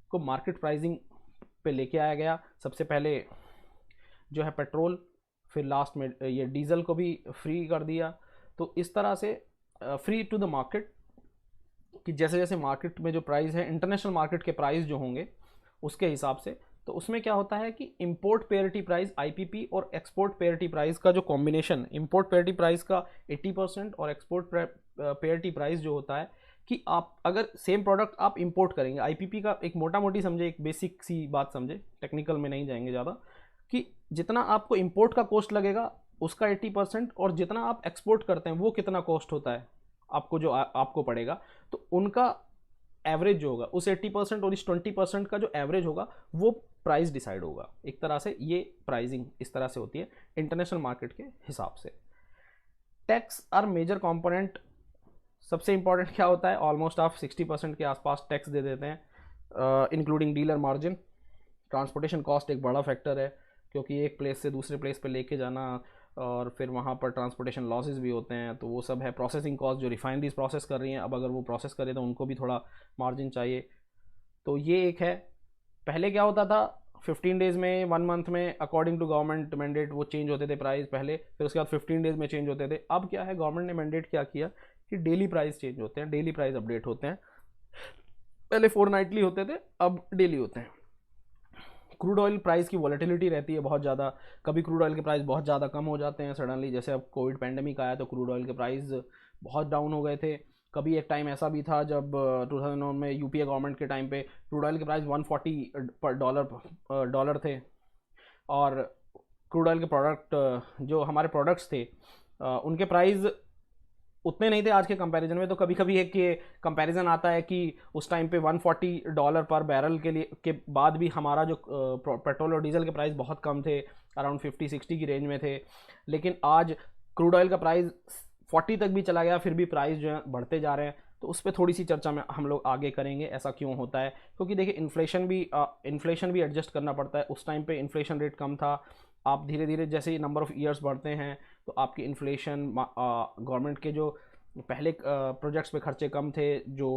को मार्केट प्राइसिंग पे लेके आया गया। सबसे पहले जो है पेट्रोल, फिर लास्ट में ये डीजल को भी फ्री कर दिया। तो इस तरह से फ्री टू द मार्केट, कि जैसे जैसे मार्केट में जो प्राइस है, इंटरनेशनल मार्केट के प्राइस जो होंगे उसके हिसाब से, तो उसमें क्या होता है कि इंपोर्ट पेरिटी प्राइस IPP और एक्सपोर्ट पेरिटी प्राइस का जो कॉम्बिनेशन, इंपोर्ट पेरिटी प्राइस का 80% और एक्सपोर्ट पेरिटी प्राइस जो होता है कि आप अगर सेम प्रोडक्ट आप इंपोर्ट करेंगे, IPP का एक मोटा मोटी समझे, एक बेसिक सी बात समझे, टेक्निकल में नहीं जाएंगे ज़्यादा, कि जितना आपको इंपोर्ट का कॉस्ट लगेगा उसका 80%, और जितना आप एक्सपोर्ट करते हैं वो कितना कॉस्ट होता है आपको, जो आपको पड़ेगा, तो उनका एवरेज जो होगा उस 80% और इस 20% का जो एवरेज होगा वो प्राइस डिसाइड होगा। एक तरह से ये प्राइसिंग इस तरह से होती है इंटरनेशनल मार्केट के हिसाब से। Tax are major component. सबसे इंपॉर्टेंट क्या होता है, ऑलमोस्ट आप 60% के आसपास टैक्स दे देते हैं, including dealer margin. Transportation cost एक बड़ा फैक्टर है, क्योंकि एक प्लेस से दूसरे प्लेस पे लेके जाना और फिर वहाँ पर ट्रांसपोर्टेशन लॉसेस भी होते हैं, तो वो सब है। प्रोसेसिंग कॉस्ट, जो रिफाइनरीज प्रोसेस कर रही हैं, अब अगर वो प्रोसेस करें तो उनको भी थोड़ा मार्जिन चाहिए। तो ये एक है। पहले क्या होता था, 15 डेज़ में, 1 मंथ में, अकॉर्डिंग टू गवर्नमेंट मैंडेट वो चेंज होते थे प्राइस पहले, फिर उसके बाद 15 डेज़ में चेंज होते थे। अब क्या है, गवर्नमेंट ने मैंडेट क्या किया कि डेली प्राइस चेंज होते हैं, डेली प्राइस अपडेट होते हैं। पहले फोर्टनाइटली होते थे, अब डेली होते हैं। क्रूड ऑयल प्राइस की वॉलेटिलिटी रहती है बहुत ज़्यादा, कभी क्रूड ऑयल के प्राइस बहुत ज़्यादा कम हो जाते हैं सडनली, जैसे अब कोविड पैंडमिक आया तो क्रूड ऑयल के प्राइस बहुत डाउन हो गए थे। कभी एक टाइम ऐसा भी था जब 2009 में यूपीए गवर्नमेंट के टाइम पे क्रूड ऑयल के प्राइस 140 पर डॉलर थे, और क्रूड ऑयल के प्रोडक्ट जो हमारे प्रोडक्ट्स थे उनके प्राइस उतने नहीं थे आज के कंपैरिजन में। तो कभी कभी एक ये कंपैरिजन आता है कि उस टाइम पे $140 पर बैरल के लिए के बाद भी हमारा जो पेट्रोल और डीजल के प्राइस बहुत कम थे, अराउंड 50-60 की रेंज में थे। लेकिन आज क्रूड ऑयल का प्राइस 40 तक भी चला गया, फिर भी प्राइस जो है बढ़ते जा रहे हैं। तो उस पर थोड़ी सी चर्चा में हम लोग आगे करेंगे, ऐसा क्यों होता है। क्योंकि देखिए इन्फ्लेशन भी एडजस्ट करना पड़ता है। उस टाइम पे इन्फ्लेशन रेट कम था, आप धीरे धीरे जैसे ही नंबर ऑफ़ ईयर्स बढ़ते हैं तो आपकी इन्फ्लेशन, गवर्नमेंट के जो पहले प्रोजेक्ट्स पे खर्चे कम थे, जो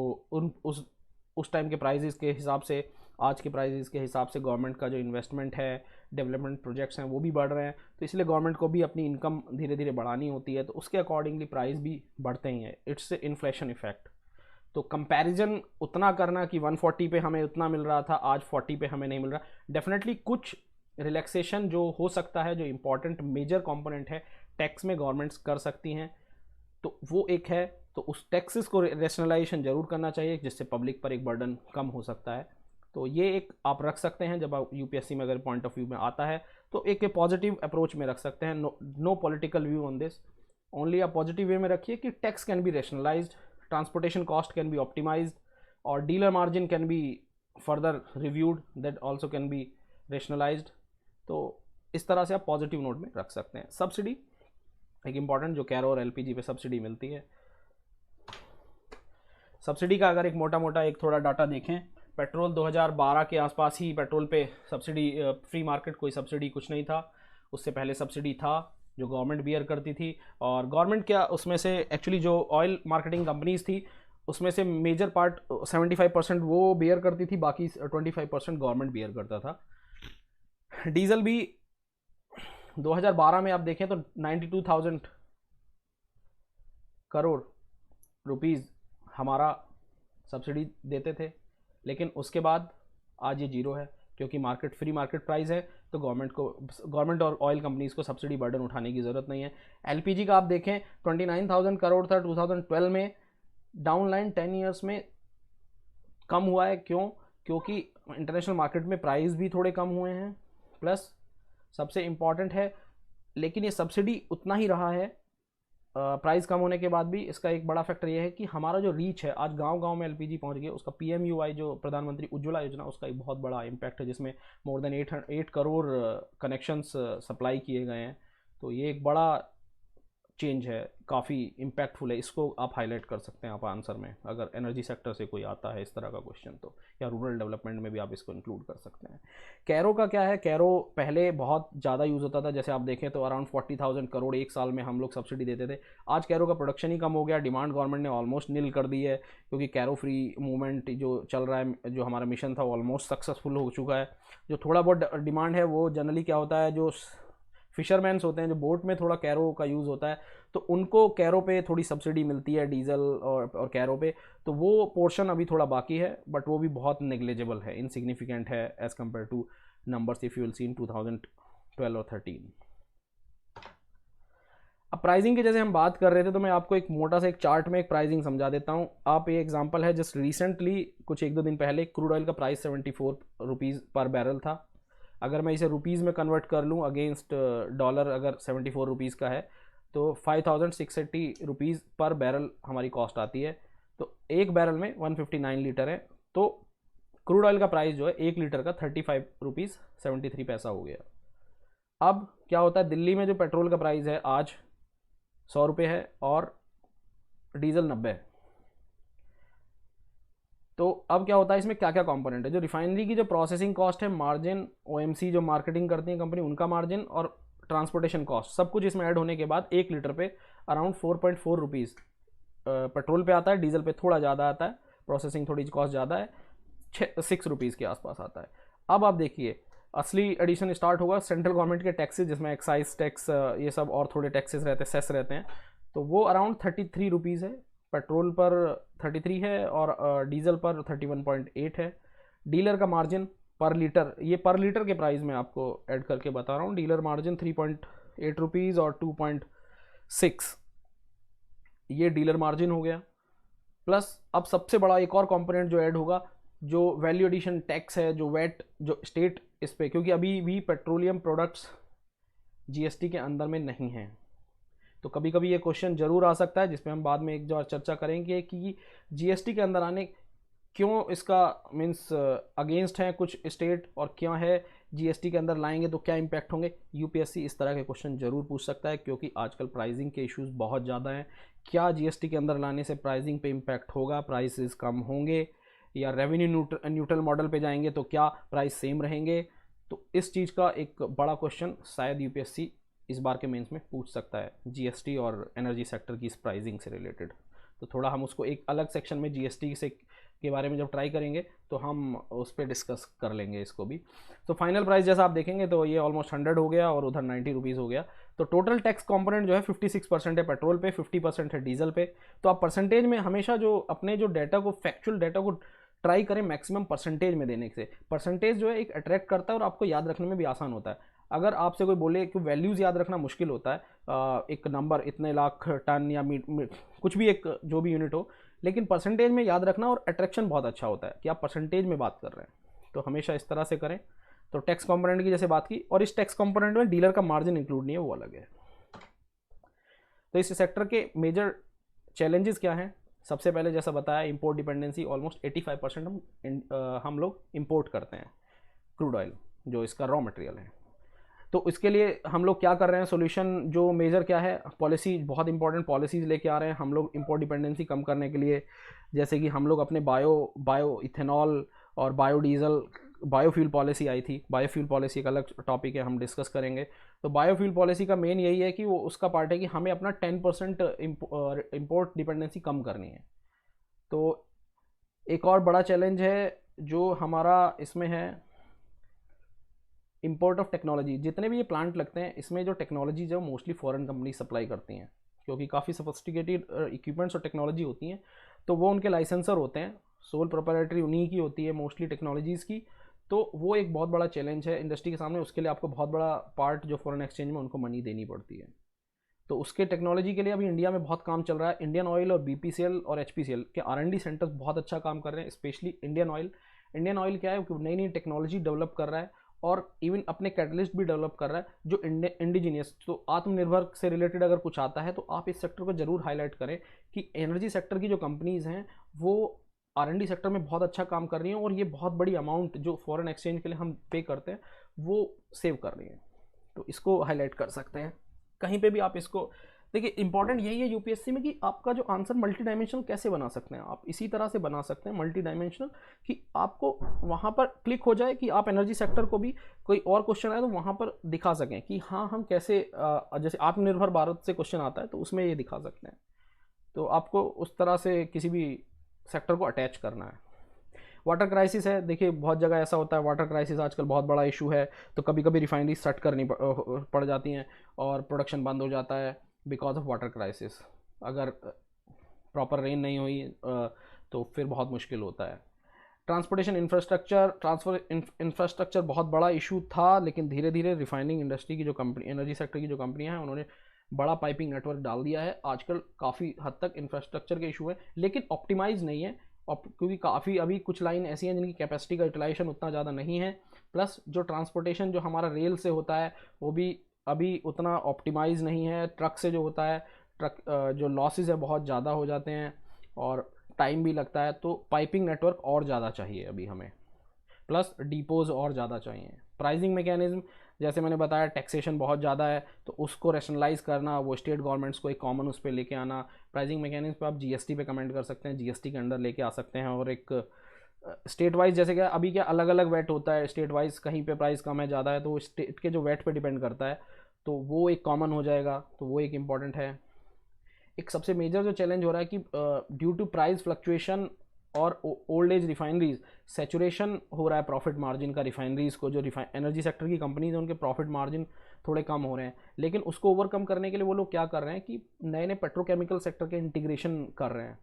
उस टाइम के प्राइजेस के हिसाब से आज के प्राइजेस के हिसाब से गवर्नमेंट का जो इन्वेस्टमेंट है, डेवलपमेंट प्रोजेक्ट्स हैं, वो भी बढ़ रहे हैं। तो इसलिए गवर्नमेंट को भी अपनी इनकम धीरे धीरे बढ़ानी होती है, तो उसके अकॉर्डिंगली प्राइस भी बढ़ते ही हैं। It's inflation effect. तो कंपैरिजन उतना करना कि 140 पे हमें उतना मिल रहा था, आज 40 पे हमें नहीं मिल रहा, डेफिनेटली कुछ रिलैक्सेशन जो हो सकता है, जो इंपॉर्टेंट मेजर कंपोनेंट है टैक्स में गवर्नमेंट्स कर सकती हैं, तो वो एक है। तो उस टैक्सेस को रेशनलाइजेशन जरूर करना चाहिए, जिससे पब्लिक पर एक बर्डन कम हो सकता है। तो ये एक आप रख सकते हैं, जब आप यूपीएससी में अगर पॉइंट ऑफ व्यू में आता है तो एक पॉजिटिव अप्रोच में रख सकते हैं। No political view on this, only आप पॉजिटिव वे में रखिए कि tax can be rationalised, transportation cost can be optimised, और dealer margin can be further reviewed, that also can be rationalised. तो इस तरह से आप पॉजिटिव नोट में रख सकते हैं। सब्सिडी एक इम्पॉर्टेंट, जो कैरो और एलपीजी पे सब्सिडी मिलती है। सब्सिडी का अगर एक मोटा मोटा एक थोड़ा डाटा देखें, पेट्रोल 2012 के आसपास ही पेट्रोल पे सब्सिडी, फ्री मार्केट, कोई सब्सिडी कुछ नहीं था। उससे पहले सब्सिडी था जो गवर्नमेंट बियर करती थी, और गवर्नमेंट क्या, उसमें से एक्चुअली जो ऑयल मार्केटिंग कंपनीज थी उसमें से मेजर पार्ट 75% वो बियर करती थी, बाकी 25% गवर्नमेंट बियर करता था। डीजल भी 2012 में आप देखें तो 92,000 करोड़ रुपीज़ हमारा सब्सिडी देते थे, लेकिन उसके बाद आज ये जीरो है, क्योंकि मार्केट फ्री मार्केट प्राइस है। तो गवर्नमेंट और ऑयल कंपनीज़ को सब्सिडी बर्डन उठाने की ज़रूरत नहीं है। एलपीजी का आप देखें 29,000 करोड़ था 2012 में, डाउन लाइन 10 ईयर्स में कम हुआ है। क्यों? क्योंकि इंटरनेशनल मार्केट में प्राइस भी थोड़े कम हुए हैं, प्लस सबसे इम्पॉर्टेंट है, लेकिन ये सब्सिडी उतना ही रहा है प्राइस कम होने के बाद भी। इसका एक बड़ा फैक्टर ये है कि हमारा जो रीच है, आज गांव-गांव में एलपीजी पहुंच गया। उसका पीएमयूआई जो प्रधानमंत्री उज्ज्वला योजना, उसका एक बहुत बड़ा इम्पैक्ट है, जिसमें more than 8 crore connections supply किए गए हैं। तो ये एक बड़ा चेंज है, काफ़ी इम्पैक्टफुल है। इसको आप हाईलाइट कर सकते हैं आप आंसर में, अगर एनर्जी सेक्टर से कोई आता है इस तरह का क्वेश्चन तो, या रूरल डेवलपमेंट में भी आप इसको इंक्लूड कर सकते हैं। कैरो का क्या है, कैरो पहले बहुत ज़्यादा यूज़ होता था, जैसे आप देखें तो अराउंड 40,000 करोड़ एक साल में हम लोग सब्सिडी देते थे। आज कैरो का प्रोडक्शन ही कम हो गया, डिमांड गवर्नमेंट ने ऑलमोस्ट नील कर दी है, क्योंकि कैरो फ्री मूवमेंट जो चल रहा है, जो हमारा मिशन था वो ऑलमोस्ट सक्सेसफुल हो चुका है। जो थोड़ा बहुत डिमांड है वो जनरली क्या होता है, जो फिशरमैन्स होते हैं, जो बोट में थोड़ा कैरो का यूज़ होता है, तो उनको कैरो पे थोड़ी सब्सिडी मिलती है, डीजल और कैरो पे। तो वो पोर्शन अभी थोड़ा बाकी है, बट वो भी बहुत नेग्लिजिबल है, इनसिग्निफिकेंट है as compare to numbers if you will see in 2012 और 13। अब प्राइसिंग की जैसे हम बात कर रहे थे, तो मैं आपको एक मोटा सा एक चार्ट में एक प्राइसिंग समझा देता हूँ। आप ये एग्जांपल है, जस्ट रिसेंटली कुछ 1-2 दिन पहले क्रूड ऑयल का प्राइस 74 रुपीज़ पर बैरल था। अगर मैं इसे रुपीज़ में कन्वर्ट कर लूँ अगेंस्ट डॉलर, अगर 74 रुपीज़ का है तो 5,680 रुपीज़ पर बैरल हमारी कॉस्ट आती है। तो एक बैरल में 159 लीटर है, तो क्रूड ऑयल का प्राइस जो है 1 लीटर का 35 रुपीज़ 73 पैसा हो गया। अब क्या होता है, दिल्ली में जो पेट्रोल का प्राइस है आज 100 रुपये है और डीजल 90 है। तो अब क्या होता है, इसमें क्या क्या कंपोनेंट है, जो रिफाइनरी की जो प्रोसेसिंग कॉस्ट है, मार्जिन, ओएमसी जो मार्केटिंग करती है कंपनी उनका मार्जिन, और ट्रांसपोर्टेशन कॉस्ट, सब कुछ इसमें ऐड होने के बाद 1 लीटर पे अराउंड 4.4 रुपीज़ पेट्रोल पे आता है, डीजल पे थोड़ा ज़्यादा आता है, प्रोसेसिंग थोड़ी कॉस्ट ज़्यादा है, 6 रुपीज़ के आसपास आता है। अब आप देखिए असली एडिशन स्टार्ट होगा सेंट्रल गवर्नमेंट के टैक्सेस, जिसमें एक्साइज टैक्स ये सब और थोड़े टैक्सेस रहते हैं, सेस रहते हैं, तो वो अराउंड 33 रुपीज़ है, पेट्रोल पर 33 है और डीजल पर 31.8 है। डीलर का मार्जिन पर लीटर, ये पर लीटर के प्राइस में आपको ऐड करके बता रहा हूँ, डीलर मार्जिन 3.8 रुपीज़ और 2.6 ये डीलर मार्जिन हो गया। प्लस अब सबसे बड़ा एक और कंपोनेंट जो ऐड होगा, जो वैल्यू एडिशन टैक्स है, जो वैट जो स्टेट इस पे, क्योंकि अभी भी पेट्रोलियम प्रोडक्ट्स जीएसटी के अंदर में नहीं हैं, तो कभी कभी ये क्वेश्चन जरूर आ सकता है, जिसपे हम बाद में एक जो चर्चा करेंगे कि जीएसटी के अंदर आने क्यों इसका मीन्स अगेंस्ट हैं कुछ स्टेट, और क्या है जीएसटी के अंदर लाएंगे तो क्या इम्पैक्ट होंगे। यूपीएससी इस तरह के क्वेश्चन जरूर पूछ सकता है, क्योंकि आजकल प्राइसिंग के इश्यूज बहुत ज़्यादा हैं। क्या जीएसटी के अंदर लाने से प्राइसिंग पे इम्पैक्ट होगा, प्राइसेस कम होंगे, या रेवेन्यू न्यूट्रल मॉडल पे जाएंगे तो क्या प्राइस सेम रहेंगे। तो इस चीज़ का एक बड़ा क्वेश्चन शायद यूपीएससी इस बार के मेंस में पूछ सकता है, जीएसटी और एनर्जी सेक्टर की इस प्राइसिंग से रिलेटेड। तो थोड़ा हम उसको एक अलग सेक्शन में जीएसटी से के बारे में जब ट्राई करेंगे तो हम उस पर डिस्कस कर लेंगे इसको भी। तो फाइनल प्राइस जैसा आप देखेंगे तो ये ऑलमोस्ट 100 हो गया और उधर 90 रुपीज़ हो गया। तो टोटल टैक्स कंपोनेंट जो है 56% है पेट्रोल पे, 50% है डीजल पे। तो आप परसेंटेज में हमेशा जो अपने जो डाटा को, फैक्चुअल डाटा को ट्राई करें मैक्सिमम परसेंटेज में देने से। परसेंटेज जो है एक अट्रैक्ट करता है और आपको याद रखने में भी आसान होता है। अगर आपसे कोई बोले कि वैल्यूज़ याद रखना मुश्किल होता है, एक नंबर इतने लाख टन या कुछ भी एक जो भी यूनिट हो, लेकिन परसेंटेज में याद रखना और अट्रैक्शन बहुत अच्छा होता है कि आप परसेंटेज में बात कर रहे हैं, तो हमेशा इस तरह से करें। तो टैक्स कंपोनेंट की जैसे बात की, और इस टैक्स कंपोनेंट में डीलर का मार्जिन इंक्लूड नहीं है, वो अलग है। तो इस सेक्टर के मेजर चैलेंजेस क्या हैं? सबसे पहले जैसा बताया, इंपोर्ट डिपेंडेंसी, ऑलमोस्ट 85% हम लोग इंपोर्ट करते हैं क्रूड ऑयल, जो इसका रॉ मटेरियल है। तो इसके लिए हम लोग क्या कर रहे हैं, सोल्यूशन जो मेजर क्या है, पॉलिसी, बहुत इंपॉर्टेंट पॉलिसीज़ लेके आ रहे हैं हम लोग इंपोर्ट डिपेंडेंसी कम करने के लिए। जैसे कि हम लोग अपने बायो इथेनॉल और बायोडीज़ल, बायोफ्यूल पॉलिसी आई थी, बायोफ्यूल पॉलिसी एक अलग टॉपिक है, हम डिस्कस करेंगे। तो बायोफ्यूल पॉलिसी का मेन यही है कि वो उसका पार्ट है कि हमें अपना 10% इंपोर्ट डिपेंडेंसी कम करनी है। तो एक और बड़ा चैलेंज है जो हमारा इसमें है, इंपोर्ट ऑफ टेक्नोलॉजी। जितने भी ये प्लांट लगते हैं इसमें जो टेक्नोलॉजी जो मोस्टली फॉरेन कंपनी सप्लाई करती हैं, क्योंकि काफ़ी सोफिस्टिकेटेड इक्विपमेंट्स और टेक्नोलॉजी होती हैं, तो वो उनके लाइसेंसर होते हैं, सोल प्रोप्राइटरी उन्हीं की होती है मोस्टली टेक्नोलॉजीज़ की। तो वो एक बहुत बड़ा चैलेंज है इंडस्ट्री के सामने। उसके लिए आपको बहुत बड़ा पार्ट जो फॉरेन एक्सचेंज में उनको मनी देनी पड़ती है। तो उसके टेक्नोलॉजी के लिए अभी इंडिया में बहुत काम चल रहा है। इंडियन ऑयल और बीपीसीएल और एचपीसीएल के आर&डी सेंटर्स बहुत अच्छा काम कर रहे हैं, स्पेशली इंडियन ऑयल क्या है, नई नई टेक्नोलॉजी डेवलप कर रहा है और इवन अपने कैटलिस्ट भी डेवलप कर रहा है जो इंडिजीनियस, तो आत्मनिर्भर से रिलेटेड अगर कुछ आता है तो आप इस सेक्टर को जरूर हाईलाइट करें कि एनर्जी सेक्टर की जो कंपनीज हैं वो आर&डी सेक्टर में बहुत अच्छा काम कर रही हैं और ये बहुत बड़ी अमाउंट जो फॉरेन एक्सचेंज के लिए हम पे करते हैं वो सेव कर रही हैं। तो इसको हाईलाइट कर सकते हैं कहीं पे भी आप इसको देखिए। इंपॉर्टेंट यही है यूपीएससी में कि आपका जो आंसर मल्टी डायमेंशनल कैसे बना सकते हैं। आप इसी तरह से बना सकते हैं मल्टी डायमेंशनल कि आपको वहाँ पर क्लिक हो जाए कि आप एनर्जी सेक्टर को भी कोई और क्वेश्चन आए तो वहाँ पर दिखा सकें कि हाँ हम कैसे, जैसे आत्मनिर्भर भारत से क्वेश्चन आता है तो उसमें ये दिखा सकते हैं। तो आपको उस तरह से किसी भी सेक्टर को अटैच करना है। वाटर क्राइसिस है, देखिए बहुत जगह ऐसा होता है, वाटर क्राइसिस आजकल बहुत बड़ा इशू है। तो कभी कभी रिफाइनरी शट करनी पड़ जाती हैं और प्रोडक्शन बंद हो जाता है बिकॉज ऑफ वाटर क्राइसिस। अगर प्रॉपर रेन नहीं हुई तो फिर बहुत मुश्किल होता है। ट्रांसपोर्टेशन इंफ्रास्ट्रक्चर बहुत बड़ा इशू था, लेकिन धीरे धीरे रिफाइनिंग इंडस्ट्री की जो कंपनी, एनर्जी सेक्टर की जो कंपनियां हैं, उन्होंने बड़ा पाइपिंग नेटवर्क डाल दिया है। आजकल काफ़ी हद तक इंफ्रास्ट्रक्चर के इशू है, लेकिन ऑप्टिमाइज नहीं है क्योंकि काफ़ी अभी कुछ लाइन ऐसी हैं जिनकी कैपेसिटी का यूटिलाइजेशन उतना ज़्यादा नहीं है। प्लस जो ट्रांसपोर्टेशन जो हमारा रेल से होता है वो भी अभी उतना ऑप्टिमाइज नहीं है। ट्रक से जो होता है, ट्रक जो लॉसेज है बहुत ज़्यादा हो जाते हैं और टाइम भी लगता है। तो पाइपिंग नेटवर्क और ज़्यादा चाहिए अभी हमें, प्लस डिपोज और ज़्यादा चाहिए। प्राइसिंग मैकेनिज्म जैसे मैंने बताया, टैक्सेशन बहुत ज़्यादा है तो उसको रैशनलाइज करना, वो स्टेट गवर्नमेंट्स को एक कॉमन उस पर लेके आना। प्राइसिंग मैकेनिज्म पे आप जीएसटी पे कमेंट कर सकते हैं, जीएसटी के अंडर लेके आ सकते हैं और एक स्टेट वाइज जैसे क्या अभी क्या अलग अलग वेट होता है, स्टेट वाइज कहीं पे प्राइस कम है ज़्यादा है तो स्टेट के जो वेट पे डिपेंड करता है, तो वो एक कॉमन हो जाएगा, तो वो एक इम्पॉर्टेंट है। एक सबसे मेजर जो चैलेंज हो रहा है कि ड्यू टू प्राइस फ्लक्चुएशन और ओल्ड एज रिफाइनरीज सेचुरेशन हो रहा है प्रॉफिट मार्जिन का, रिफाइनरीज को जो एनर्जी सेक्टर की कंपनीज हैं उनके प्रॉफिट मार्जिन थोड़े कम हो रहे हैं, लेकिन उसको ओवरकम करने के लिए वो लोग क्या कर रहे हैं कि नए नए पेट्रोकेमिकल सेक्टर के इंटीग्रेशन कर रहे हैं,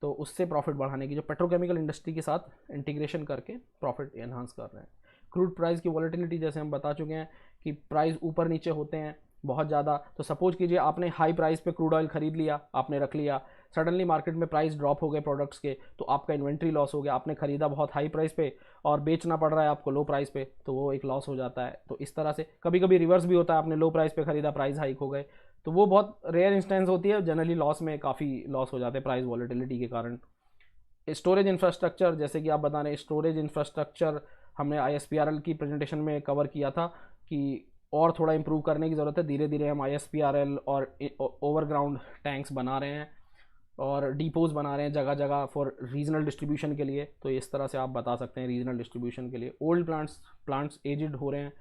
तो उससे प्रॉफिट बढ़ाने की, जो पेट्रोकेमिकल इंडस्ट्री के साथ इंटीग्रेशन करके प्रॉफिट एनहांस कर रहे हैं। क्रूड प्राइस की वॉलेटिलिटी जैसे हम बता चुके हैं कि प्राइस ऊपर नीचे होते हैं बहुत ज़्यादा, तो सपोज कीजिए आपने हाई प्राइस पे क्रूड ऑयल खरीद लिया, आपने रख लिया, सडनली मार्केट में प्राइस ड्रॉप हो गए प्रोडक्ट्स के, तो आपका इन्वेंट्री लॉस हो गया, आपने खरीदा बहुत हाई प्राइस पे और बेचना पड़ रहा है आपको लो प्राइस पे, तो वो एक लॉस हो जाता है। तो इस तरह से कभी कभी रिवर्स भी होता है, आपने लो प्राइस पे खरीदा, प्राइस हाइक हो गए, तो वो बहुत रेयर इंस्टेंस होती है, जनरली लॉस में काफ़ी लॉस हो जाते हैं प्राइस वॉलेटिलिटी के कारण। स्टोरेज इंफ्रास्ट्रक्चर, जैसे कि आप बता रहे हैं स्टोरेज इंफ्रास्ट्रक्चर हमने ISPRL की प्रेजेंटेशन में कवर किया था कि और थोड़ा इंप्रूव करने की ज़रूरत है। धीरे धीरे हम ISPRL और ओवरग्राउंड टैंक्स बना रहे हैं और डिपोज बना रहे हैं जगह जगह फॉर रीजनल डिस्ट्रीब्यूशन के लिए, तो इस तरह से आप बता सकते हैं रीजनल डिस्ट्रीब्यूशन के लिए। ओल्ड प्लांट्स एजिड हो रहे हैं,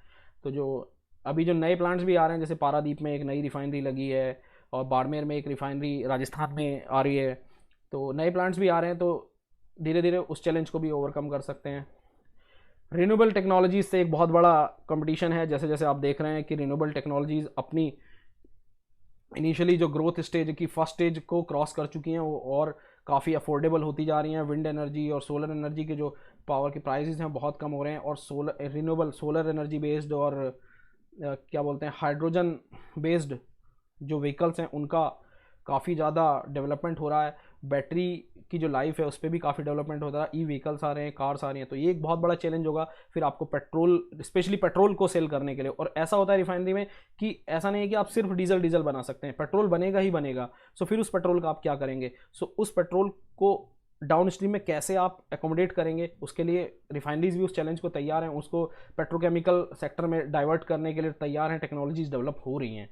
तो जो अभी जो नए प्लांट्स भी आ रहे हैं, जैसे पारादीप में एक नई रिफाइनरी लगी है और बाड़मेर में एक रिफाइनरी राजस्थान में आ रही है, तो नए प्लांट्स भी आ रहे हैं, तो धीरे धीरे उस चैलेंज को भी ओवरकम कर सकते हैं। रिन्यूएबल टेक्नोलॉजीज से एक बहुत बड़ा कंपटीशन है, जैसे जैसे आप देख रहे हैं कि रिन्यूएबल टेक्नोलॉजीज अपनी इनिशियली जो ग्रोथ स्टेज की फर्स्ट स्टेज को क्रॉस कर चुकी हैं, वो और काफ़ी अफोर्डेबल होती जा रही हैं। विंड एनर्जी और सोलर एनर्जी के जो पावर के प्राइसेस हैं बहुत कम हो रहे हैं, और सोलर एनर्जी बेस्ड और क्या बोलते हैं हाइड्रोजन बेस्ड जो व्हीकल्स हैं उनका काफ़ी ज़्यादा डेवलपमेंट हो रहा है। बैटरी की जो लाइफ है उस पर भी काफ़ी डेवलपमेंट होता है, ई व्हीकल्स आ रहे हैं, कार्स आ रही हैं, तो ये एक बहुत बड़ा चैलेंज होगा फिर आपको पेट्रोल, स्पेशली पेट्रोल को सेल करने के लिए। और ऐसा होता है रिफाइनरी में कि ऐसा नहीं है कि आप सिर्फ डीजल बना सकते हैं, पेट्रोल बनेगा ही बनेगा। सो फिर उस पेट्रोल का आप क्या करेंगे, सो उस पेट्रोल को डाउन स्ट्रीम में कैसे आप एकोमोडेट करेंगे, उसके लिए रिफाइनरीज भी उस चैलेंज को तैयार हैं, उसको पेट्रोकेमिकल सेक्टर में डाइवर्ट करने के लिए तैयार हैं, टेक्नोलॉजीज डेवलप हो रही हैं,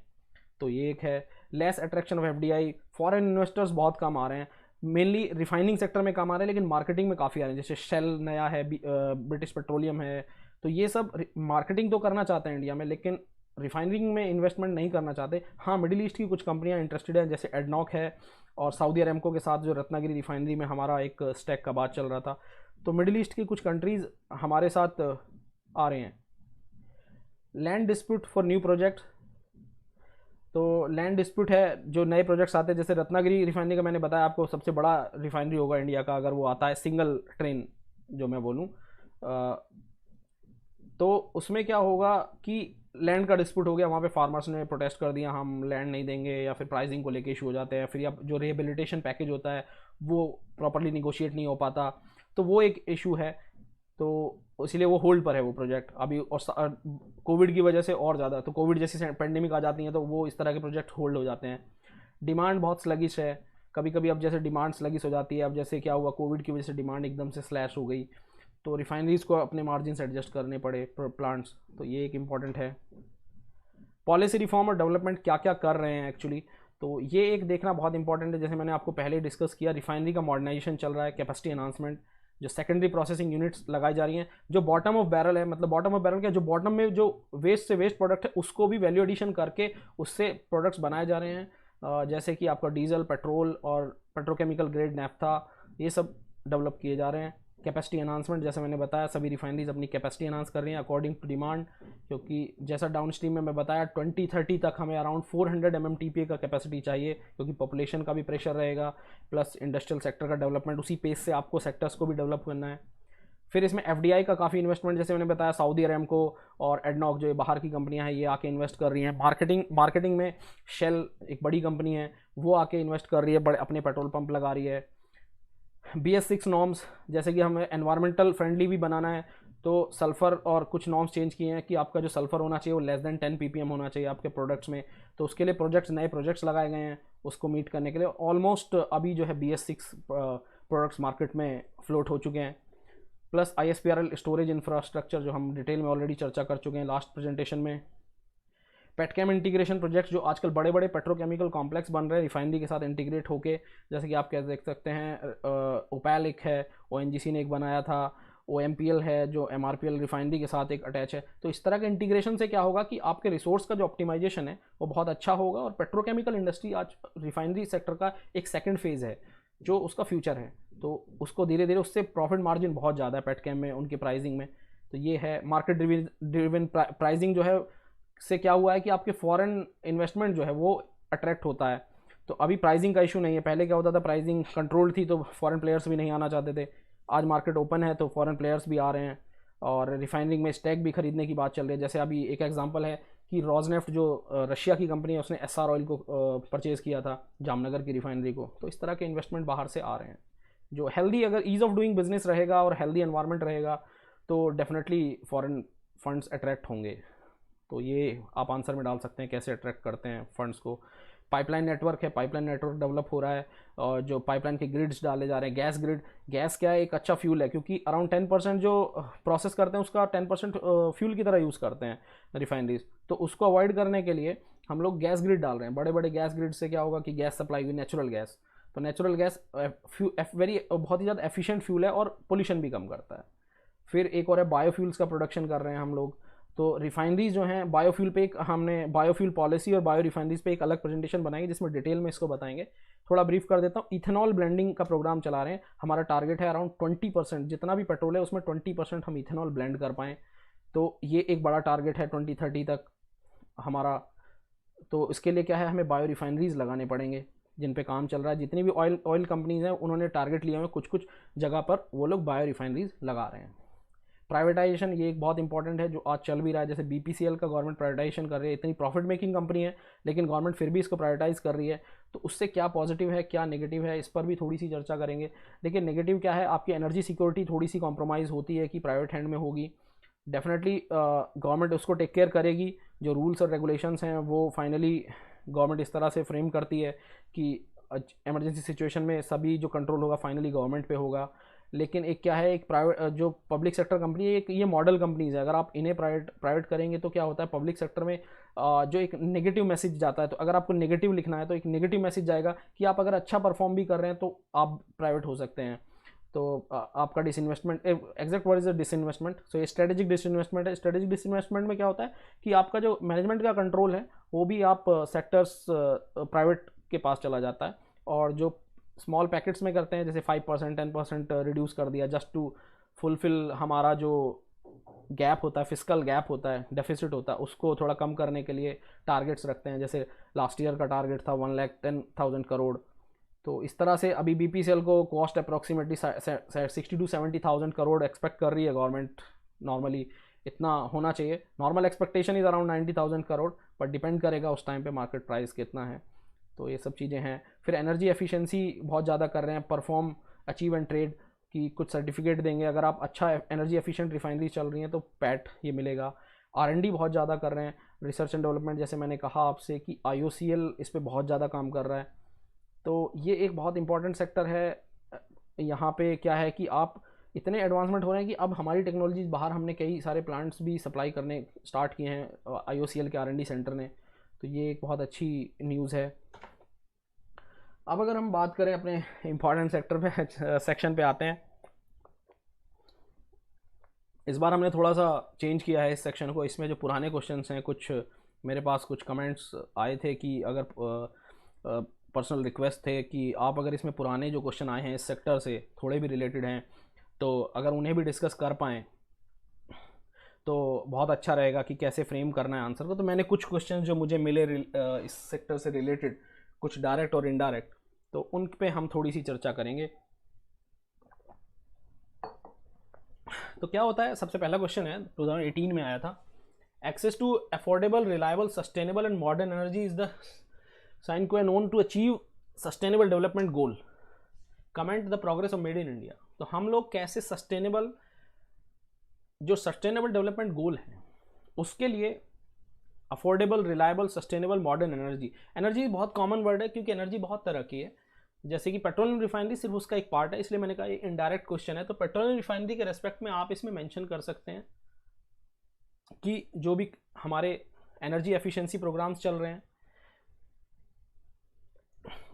तो ये एक है। Less attraction of FDI, foreign investors बहुत कम आ रहे हैं, मेनली रिफाइनिंग सेक्टर में कम आ रहे हैं, लेकिन मार्केटिंग में काफ़ी आ रहे हैं, जैसे शेल नया है, ब्रिटिश पेट्रोलियम है, तो ये सब मार्केटिंग तो करना चाहते हैं इंडिया में, लेकिन रिफाइनिंग में इन्वेस्टमेंट नहीं करना चाहते। हाँ, मिडिल ईस्ट की कुछ कंपनियां इंटरेस्टेड हैं, जैसे एडनॉक है, और सऊदी अरेमको के साथ जो रत्नागिरी रिफाइनरी में हमारा एक स्टैक का बात चल रहा था, तो मिडिल ईस्ट की कुछ कंट्रीज़ हमारे साथ आ रहे हैं। Land dispute for new project, तो लैंड डिस्प्यूट है, जो नए प्रोजेक्ट्स आते हैं, जैसे रत्नागिरी रिफाइनरी का मैंने बताया आपको सबसे बड़ा रिफाइनरी होगा इंडिया का अगर वो आता है सिंगल ट्रेन जो मैं बोलूँ, तो उसमें क्या होगा कि लैंड का डिस्प्यूट हो गया, वहाँ पे फार्मर्स ने प्रोटेस्ट कर दिया हम लैंड नहीं देंगे, या फिर प्राइसिंग को लेके इशू हो जाते हैं, फिर या जो रिहेबिलिटेशन पैकेज होता है वो प्रॉपरली निगोशिएट नहीं हो पाता, तो वो एक इशू है, तो इसलिए वो होल्ड पर है वो प्रोजेक्ट अभी। और कोविड की वजह से और ज़्यादा, तो कोविड जैसी पेंडेमिक आ जाती है तो वो इस तरह के प्रोजेक्ट होल्ड हो जाते हैं। डिमांड बहुत स्लगिश है, कभी कभी अब जैसे डिमांड स्लगिश हो जाती है, अब जैसे क्या हुआ कोविड की वजह से डिमांड एकदम से स्लैश हो गई, तो रिफाइनरीज को अपने मार्जिन से एडजस्ट करने पड़े प्लांट्स, तो ये एक इम्पॉर्टेंट है। पॉलिसी रिफॉर्म और डेवलपमेंट क्या क्या कर रहे हैं एक्चुअली, तो ये एक देखना बहुत इंपॉर्टेंट है। जैसे मैंने आपको पहले डिस्कस किया, रिफाइनरी का मॉडर्नाइजेशन चल रहा है, कैपेसिटी एनहांसमेंट, जो सेकेंडरी प्रोसेसिंग यूनिट्स लगाई जा रही हैं, जो बॉटम ऑफ बैरल है, मतलब बॉटम ऑफ बैरल क्या, जो बॉटम में जो वेस्ट से वेस्ट प्रोडक्ट है उसको भी वैल्यू एडिशन करके उससे प्रोडक्ट्स बनाए जा रहे हैं, जैसे कि आपका डीजल, पेट्रोल और पेट्रोकेमिकल ग्रेड नैफ्था, ये सब डेवलप किए जा रहे हैं। कैपेसिटी एनहांसमेंट, जैसे मैंने बताया सभी रिफाइनरीज अपनी कैपेसिटी एनहांस कर रही हैं अकॉर्डिंग टू डिमांड, क्योंकि जैसा डाउन स्ट्रीम में मैं बताया 2030 तक हमें अराउंड 400 MMTPA का कैपेसिटी चाहिए, क्योंकि पॉपुलेशन का भी प्रेशर रहेगा, प्लस इंडस्ट्रियल सेक्टर का डेवलपमेंट, उसी पेस से आपको सेक्टर्स को भी डेवलप करना है। फिर इसमें FDI का काफ़ी इन्वेस्टमेंट, जैसे मैंने बताया सऊदी अरेमको और एडनॉक जो बाहर की कंपनियां हैं ये आके इन्वेस्ट कर रही हैं। मार्केटिंग में शेल एक बड़ी कंपनी है, वो आके इन्वेस्ट कर रही है, बड़े अपने पेट्रोल पंप लगा रही है। BS6 नॉर्म्स, जैसे कि हमें एनवायरमेंटल फ्रेंडली भी बनाना है, तो सल्फ़र और कुछ नॉर्म्स चेंज किए हैं कि आपका जो सल्फ़र होना चाहिए वो लेस देन 10 ppm होना चाहिए आपके प्रोडक्ट्स में, तो उसके लिए नए प्रोजेक्ट्स लगाए गए हैं उसको मीट करने के लिए। ऑलमोस्ट अभी जो है BS6 प्रोडक्ट्स मार्केट में फ्लोट हो चुके हैं। प्लस ISPRL स्टोरेज इंफ्रास्ट्रक्चर, जो हम डिटेल में ऑलरेडी चर्चा कर चुके हैं लास्ट प्रेजेंटेशन में। पेटकेम इंटीग्रेशन प्रोजेक्ट्स, जो आजकल बड़े बड़े पेट्रोकेमिकल कॉम्प्लेक्स बन रहे हैं रिफाइनरी के साथ इंटीग्रेट होके, जैसे कि आप क्या देख सकते हैं, ओपैल एक है, ओएनजीसी ने एक बनाया था, OMPL है जो MRPL रिफाइनरी के साथ एक अटैच है। तो इस तरह के इंटीग्रेशन से क्या होगा कि आपके रिसोर्स का जो ऑप्टिमाइजेशन है वो बहुत अच्छा होगा। और पेट्रोकेमिकल इंडस्ट्री आज रिफाइनरी सेक्टर का एक सेकंड फेज़ है जो उसका फ्यूचर है, तो उसको धीरे धीरे उससे प्रॉफिट मार्जिन बहुत ज़्यादा है पेटकेम में, उनकी प्राइसिंग में। तो ये है मार्केट ड्रिवन प्राइसिंग जो है, से क्या हुआ है कि आपके फॉरेन इन्वेस्टमेंट जो है वो अट्रैक्ट होता है। तो अभी प्राइसिंग का इशू नहीं है, पहले क्या होता था प्राइसिंग कंट्रोल थी तो फॉरेन प्लेयर्स भी नहीं आना चाहते थे। आज मार्केट ओपन है तो फॉरेन प्लेयर्स भी आ रहे हैं, और रिफाइनरिंग में स्टैक भी खरीदने की बात चल रही है। जैसे अभी एक एग्जांपल है कि रोजनेफ्ट जो रशिया की कंपनी है, उसने SR ऑयल को परचेज़ किया था, जामनगर की रिफाइनरी को। तो इस तरह के इन्वेस्टमेंट बाहर से आ रहे हैं जो हेल्दी, अगर ईज़ ऑफ डूइंग बिजनेस रहेगा और हेल्दी एनवायरनमेंट रहेगा तो डेफिनेटली फॉरेन फंड्स अट्रैक्ट होंगे। तो ये आप आंसर में डाल सकते हैं कैसे अट्रैक्ट करते हैं फंड्स को। पाइपलाइन नेटवर्क है, पाइपलाइन नेटवर्क डेवलप हो रहा है, और जो पाइपलाइन के ग्रिड्स डाले जा रहे हैं, गैस ग्रिड, गैस क्या है, एक अच्छा फ्यूल है, क्योंकि अराउंड 10% जो प्रोसेस करते हैं उसका 10% फ्यूल की तरह यूज़ करते हैं रिफाइनरीज। तो उसको अवॉइड करने के लिए हम लोग गैस ग्रिड डाल रहे हैं। बड़े बड़े गैस ग्रिड से क्या होगा कि गैस सप्लाई हुई, नेचुरल गैस, तो नेचुरल गैस बहुत ही ज़्यादा एफिशिएंट फ्यूल है और पोल्यूशन भी कम करता है। फिर एक और है बायोफ्यूल्स का प्रोडक्शन कर रहे हैं हम लोग। तो रिफाइनरीज जो हैं, बायोफ्यूल पे एक हमने बायोफ्यूल पॉलिसी और बायो रिफाइनरीज पे एक अलग प्रेजेंटेशन बनाई जिसमें डिटेल में इसको बताएंगे। थोड़ा ब्रीफ कर देता हूँ। इथेनॉल ब्लेंडिंग का प्रोग्राम चला रहे हैं, हमारा टारगेट है अराउंड 20%, जितना भी पेट्रोल है उसमें 20% हम इथेनॉल ब्लेंड कर पाएँ। तो ये एक बड़ा टारगेट है 2030 तक हमारा। तो इसके लिए क्या है, हमें बायो रिफाइनरीज लगाने पड़ेंगे जिन पे काम चल रहा है। जितनी भी ऑयल कंपनीज हैं उन्होंने टारगेट लिया हुआ है, कुछ कुछ जगह पर वो लोग बायो रिफाइनरीज लगा रहे हैं। प्राइवेटाइजेशन ये एक बहुत इंपॉर्टेंट है जो आज चल भी रहा है। जैसे BPCL का गवर्नमेंट प्राइवेटाइजेशन कर रही है, इतनी प्रॉफिट मेकिंग कंपनी है लेकिन गवर्नमेंट फिर भी इसको प्राइवेटाइज कर रही है। तो उससे क्या पॉजिटिव है क्या नेगेटिव है, इस पर भी थोड़ी सी चर्चा करेंगे। देखिए नेगेटिव क्या है, आपकी एनर्जी सिक्योरिटी थोड़ी सी कॉम्प्रोमाइज़ होती है कि प्राइवेट हैंड में होगी। डेफिनेटली गवर्नमेंट उसको टेक केयर करेगी, जो रूल्स और रेगुलेशंस हैं वो फाइनली गवर्नमेंट इस तरह से फ्रेम करती है कि इमरजेंसी सिचुएशन में सभी जो कंट्रोल होगा फाइनली गवर्नमेंट पे होगा। लेकिन एक क्या है, एक प्राइवेट जो पब्लिक सेक्टर कंपनी है, एक ये मॉडल कंपनीज है, अगर आप इन्हें प्राइवेट करेंगे तो क्या होता है, पब्लिक सेक्टर में जो एक नेगेटिव मैसेज जाता है। तो अगर आपको नेगेटिव लिखना है तो एक नेगेटिव मैसेज जाएगा कि आप अगर अच्छा परफॉर्म भी कर रहे हैं तो आप प्राइवेट हो सकते हैं। तो आपका disinvestment, exact word is a disinvestment. So ये स्ट्रेटेजिक डिसइन्वेस्टमेंट है। स्ट्रेटेजिक डिसइन्वेस्टमेंट में क्या होता है कि आपका जो मैनेजमेंट का कंट्रोल है वो भी आप सेक्टर्स प्राइवेट के पास चला जाता है, और जो स्मॉल पैकेट्स में करते हैं जैसे 5% 10% रिड्यूस कर दिया जस्ट टू फुलफिल हमारा जो गैप होता है, फिस्कल गैप होता है, डेफिसिट होता है, उसको थोड़ा कम करने के लिए टारगेट्स रखते हैं। जैसे लास्ट ईयर का टारगेट था 1,10,000 करोड़। तो इस तरह से अभी BPCL को cost approximately 60 to 70,000 crore expect कर रही है गवर्नमेंट। नॉर्मली इतना होना चाहिए, normal expectation is around 90,000 crore, but depend करेगा उस टाइम पे मार्केट प्राइस कितना है। तो ये सब चीज़ें हैं। फिर एनर्जी एफिशिएंसी बहुत ज़्यादा कर रहे हैं, परफॉर्म अचीव एंड ट्रेड की कुछ सर्टिफिकेट देंगे। अगर आप अच्छा एनर्जी एफिशिएंट रिफाइनरी चल रही हैं तो पैट ये मिलेगा। R&D बहुत ज़्यादा कर रहे हैं, रिसर्च एंड डेवलपमेंट, जैसे मैंने कहा आपसे कि IOCL इस पर बहुत ज़्यादा काम कर रहा है। तो ये एक बहुत इंपॉर्टेंट सेक्टर है। यहाँ पे क्या है कि आप इतने एडवांसमेंट हो रहे हैं कि अब हमारी टेक्नोलॉजीज बाहर, हमने कई सारे प्लांट्स भी सप्लाई करने स्टार्ट किए हैं IOCL के R&D सेंटर ने। तो ये एक बहुत अच्छी न्यूज़ है। अब अगर हम बात करें अपने इम्पॉर्टेंट सेक्टर पे सेक्शन पे आते हैं। इस बार हमने थोड़ा सा चेंज किया है इस सेक्शन को। इसमें जो पुराने क्वेश्चंस हैं, कुछ मेरे पास कुछ कमेंट्स आए थे कि अगर पर्सनल रिक्वेस्ट थे कि आप अगर इसमें पुराने जो क्वेश्चन आए हैं इस सेक्टर से थोड़े भी रिलेटेड हैं तो अगर उन्हें भी डिस्कस कर पाएँ तो बहुत अच्छा रहेगा कि कैसे फ्रेम करना है आंसर को। तो मैंने कुछ क्वेश्चन जो मुझे मिले इस सेक्टर से रिलेटेड, कुछ डायरेक्ट और इनडायरेक्ट, तो उन पे हम थोड़ी सी चर्चा करेंगे। तो क्या होता है, सबसे पहला क्वेश्चन है 2018 में आया था, access to affordable reliable sustainable and modern energy is the sine qua non to achieve sustainable development goal, comment the progress of made in India. तो हम लोग कैसे सस्टेनेबल, जो सस्टेनेबल डेवलपमेंट गोल है उसके लिए affordable reliable sustainable modern energy, energy बहुत common word है क्योंकि एनर्जी बहुत तरह की है। जैसे कि पेट्रोलियम रिफाइनरी सिर्फ उसका एक पार्ट है, इसलिए मैंने कहा ये इनडायरेक्ट क्वेश्चन है। तो पेट्रोलियम रिफाइनरी के रेस्पेक्ट में आप इसमें मेंशन कर सकते हैं कि जो भी हमारे एनर्जी एफिशिएंसी प्रोग्राम्स चल रहे हैं,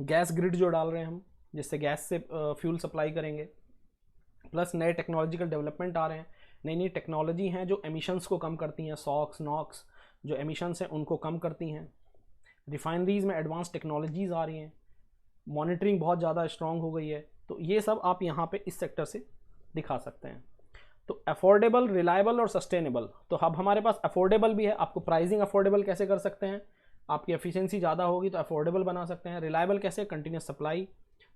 गैस ग्रिड जो डाल रहे हैं हम, जिससे गैस से फ्यूल सप्लाई करेंगे, प्लस नए टेक्नोलॉजिकल डेवलपमेंट आ रहे हैं, नई नई टेक्नोलॉजी हैं जो एमिशंस को कम करती हैं, सॉक्स नॉक्स जो एमिशंस हैं उनको कम करती हैं, रिफाइनरीज में एडवांस टेक्नोलॉजीज़ आ रही हैं, मॉनिटरिंग बहुत ज़्यादा स्ट्रॉन्ग हो गई है। तो ये सब आप यहाँ पे इस सेक्टर से दिखा सकते हैं। तो अफोर्डेबल, रिलायबल और सस्टेनेबल, तो अब हमारे पास अफोर्डेबल भी है, आपको प्राइसिंग अफोर्डेबल कैसे कर सकते हैं, आपकी एफिशिएंसी ज़्यादा होगी तो अफोर्डेबल बना सकते हैं। रिलायबल कैसे, कंटिन्यूस सप्लाई,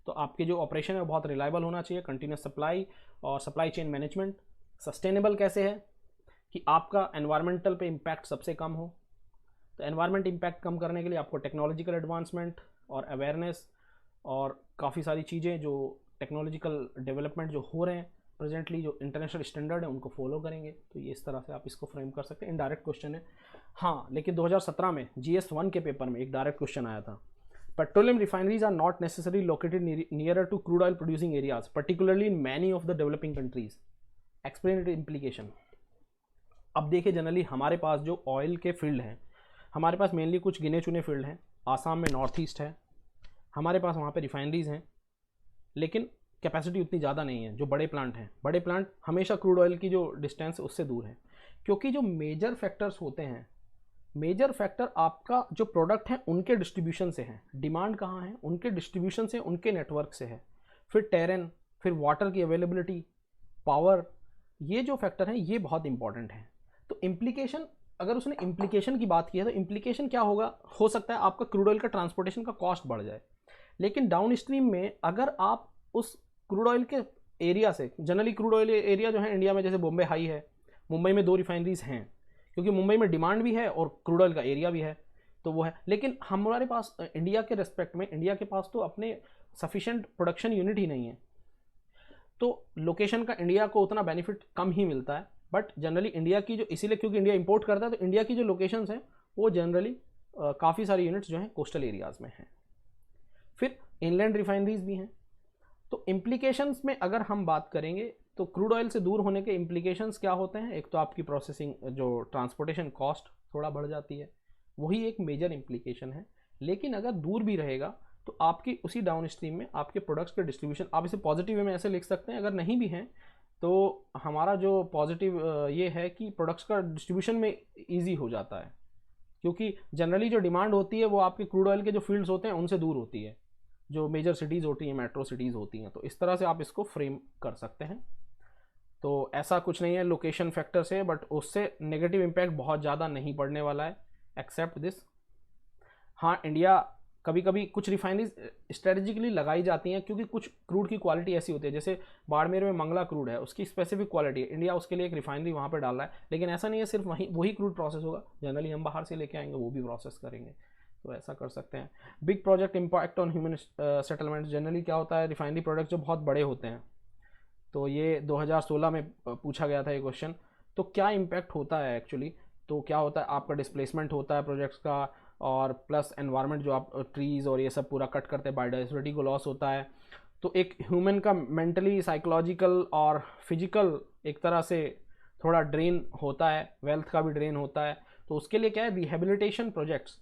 तो आपके जो ऑपरेशन है वो बहुत रिलायबल होना चाहिए, कंटिन्यूस सप्लाई और सप्लाई चेन मैनेजमेंट। सस्टेनेबल कैसे है कि आपका एनवायरमेंटल पे इम्पैक्ट सबसे कम हो, तो एनवायरमेंट इम्पैक्ट कम करने के लिए आपको टेक्नोलॉजिकल एडवांसमेंट और अवेयरनेस और काफ़ी सारी चीज़ें जो टेक्नोलॉजिकल डेवलपमेंट जो हो रहे हैं प्रेजेंटली, जो इंटरनेशनल स्टैंडर्ड है उनको फॉलो करेंगे। तो ये इस तरह से आप इसको फ्रेम कर सकते हैं। इनडायरेक्ट क्वेश्चन है हाँ, लेकिन 2017 में GS1 के पेपर में एक डायरेक्ट क्वेश्चन आया था, petroleum refineries are not necessary located nearer to crude oil producing areas particularly in many of the developing countries, explain it implication. अब देखिए जनरली हमारे पास जो ऑयल के फील्ड हैं, हमारे पास मेनली कुछ गिने चुने फील्ड हैं, आसाम में नॉर्थ ईस्ट है, हमारे पास वहाँ पे रिफाइनरीज हैं, लेकिन कैपेसिटी उतनी ज़्यादा नहीं है। जो बड़े प्लांट हैं, बड़े प्लांट हमेशा क्रूड ऑयल की जो डिस्टेंस है उससे दूर है, क्योंकि जो मेजर फैक्टर्स होते हैं, मेजर फैक्टर आपका जो प्रोडक्ट है उनके डिस्ट्रीब्यूशन से है, डिमांड कहाँ है उनके डिस्ट्रीब्यूशन से, उनके नेटवर्क से है, फिर टेरेन, फिर वाटर की अवेलेबिलिटी, पावर, ये जो फैक्टर हैं ये बहुत इंपॉर्टेंट है। तो इम्प्लीकेशन, अगर उसने इम्प्लीकेशन की बात की है तो इम्प्लीकेशन क्या होगा, हो सकता है आपका क्रूड ऑयल का ट्रांसपोर्टेशन का कॉस्ट बढ़ जाए, लेकिन डाउन स्ट्रीम में अगर आप उस क्रूड ऑयल के एरिया से, जनरली क्रूड ऑयल एरिया जो है इंडिया में, जैसे बॉम्बे हाई है, मुंबई में 2 रिफाइनरीज हैं, क्योंकि मुंबई में डिमांड भी है और क्रूड ऑयल का एरिया भी है, तो वो है। लेकिन हमारे पास इंडिया के रेस्पेक्ट में, इंडिया के पास तो अपने सफिशेंट प्रोडक्शन यूनिट ही नहीं है, तो लोकेशन का इंडिया को उतना बेनिफिट कम ही मिलता है। बट जनरली इंडिया की जो, इसीलिए क्योंकि इंडिया इंपोर्ट करता है, तो इंडिया की जो लोकेशंस हैं वो जनरली काफ़ी सारी यूनिट्स जो हैं कोस्टल एरियाज़ में हैं। फिर इनलैंड रिफाइनरीज भी हैं। तो इम्प्लीकेशंस में अगर हम बात करेंगे तो क्रूड ऑयल से दूर होने के इम्प्लीकेशंस क्या होते हैं, एक तो आपकी प्रोसेसिंग जो ट्रांसपोर्टेशन कॉस्ट थोड़ा बढ़ जाती है, वही एक मेजर इम्प्लीकेशन है। लेकिन अगर दूर भी रहेगा तो आपकी उसी डाउन स्ट्रीम में आपके प्रोडक्ट्स के डिस्ट्रीब्यूशन, आप इसे पॉजिटिव वे में ऐसे लिख सकते हैं, अगर नहीं भी हैं तो हमारा जो पॉजिटिव ये है कि प्रोडक्ट्स का डिस्ट्रीब्यूशन में ईजी हो जाता है, क्योंकि जनरली जो डिमांड होती है वो आपके क्रूड ऑयल के जो फील्ड्स होते हैं उनसे दूर होती है, जो मेजर सिटीज़ होती हैं, मेट्रो सिटीज़ होती हैं। तो इस तरह से आप इसको फ्रेम कर सकते हैं। तो ऐसा कुछ नहीं है लोकेशन फैक्टर से, बट उससे नेगेटिव इम्पैक्ट बहुत ज़्यादा नहीं पड़ने वाला है, एक्सेप्ट दिस। हाँ, इंडिया कभी कभी कुछ रिफाइनरीज स्ट्रेटेजिकली लगाई जाती हैं, क्योंकि कुछ क्रूड की क्वालिटी ऐसी होती है, जैसे बाड़मेर में मंगला क्रूड है, उसकी स्पेसिफिक क्वालिटी है, इंडिया उसके लिए एक रिफाइनरी वहाँ पर डाल रहा है, लेकिन ऐसा नहीं है सिर्फ वही क्रूड प्रोसेस होगा, जनरली हम बाहर से लेके आएंगे वो भी प्रोसेस करेंगे, तो ऐसा कर सकते हैं। Big project impact on human settlement, generally क्या होता है, रिफाइनरी प्रोडक्ट जो बहुत बड़े होते हैं, तो ये 2016 में पूछा गया था ये क्वेश्चन। तो क्या इम्पैक्ट होता है एक्चुअली, तो क्या होता है, आपका डिस्प्लेसमेंट होता है प्रोजेक्ट्स का, और प्लस एनवायरनमेंट जो आप ट्रीज़ और ये सब पूरा कट करते हैं, बायोडाइवर्सिटी को लॉस होता है, तो एक ह्यूमन का मेंटली, साइकोलॉजिकल और फिजिकल एक तरह से थोड़ा ड्रेन होता है, वेल्थ का भी ड्रेन होता है। तो उसके लिए क्या है, रिहेबिलिटेशन प्रोजेक्ट्स।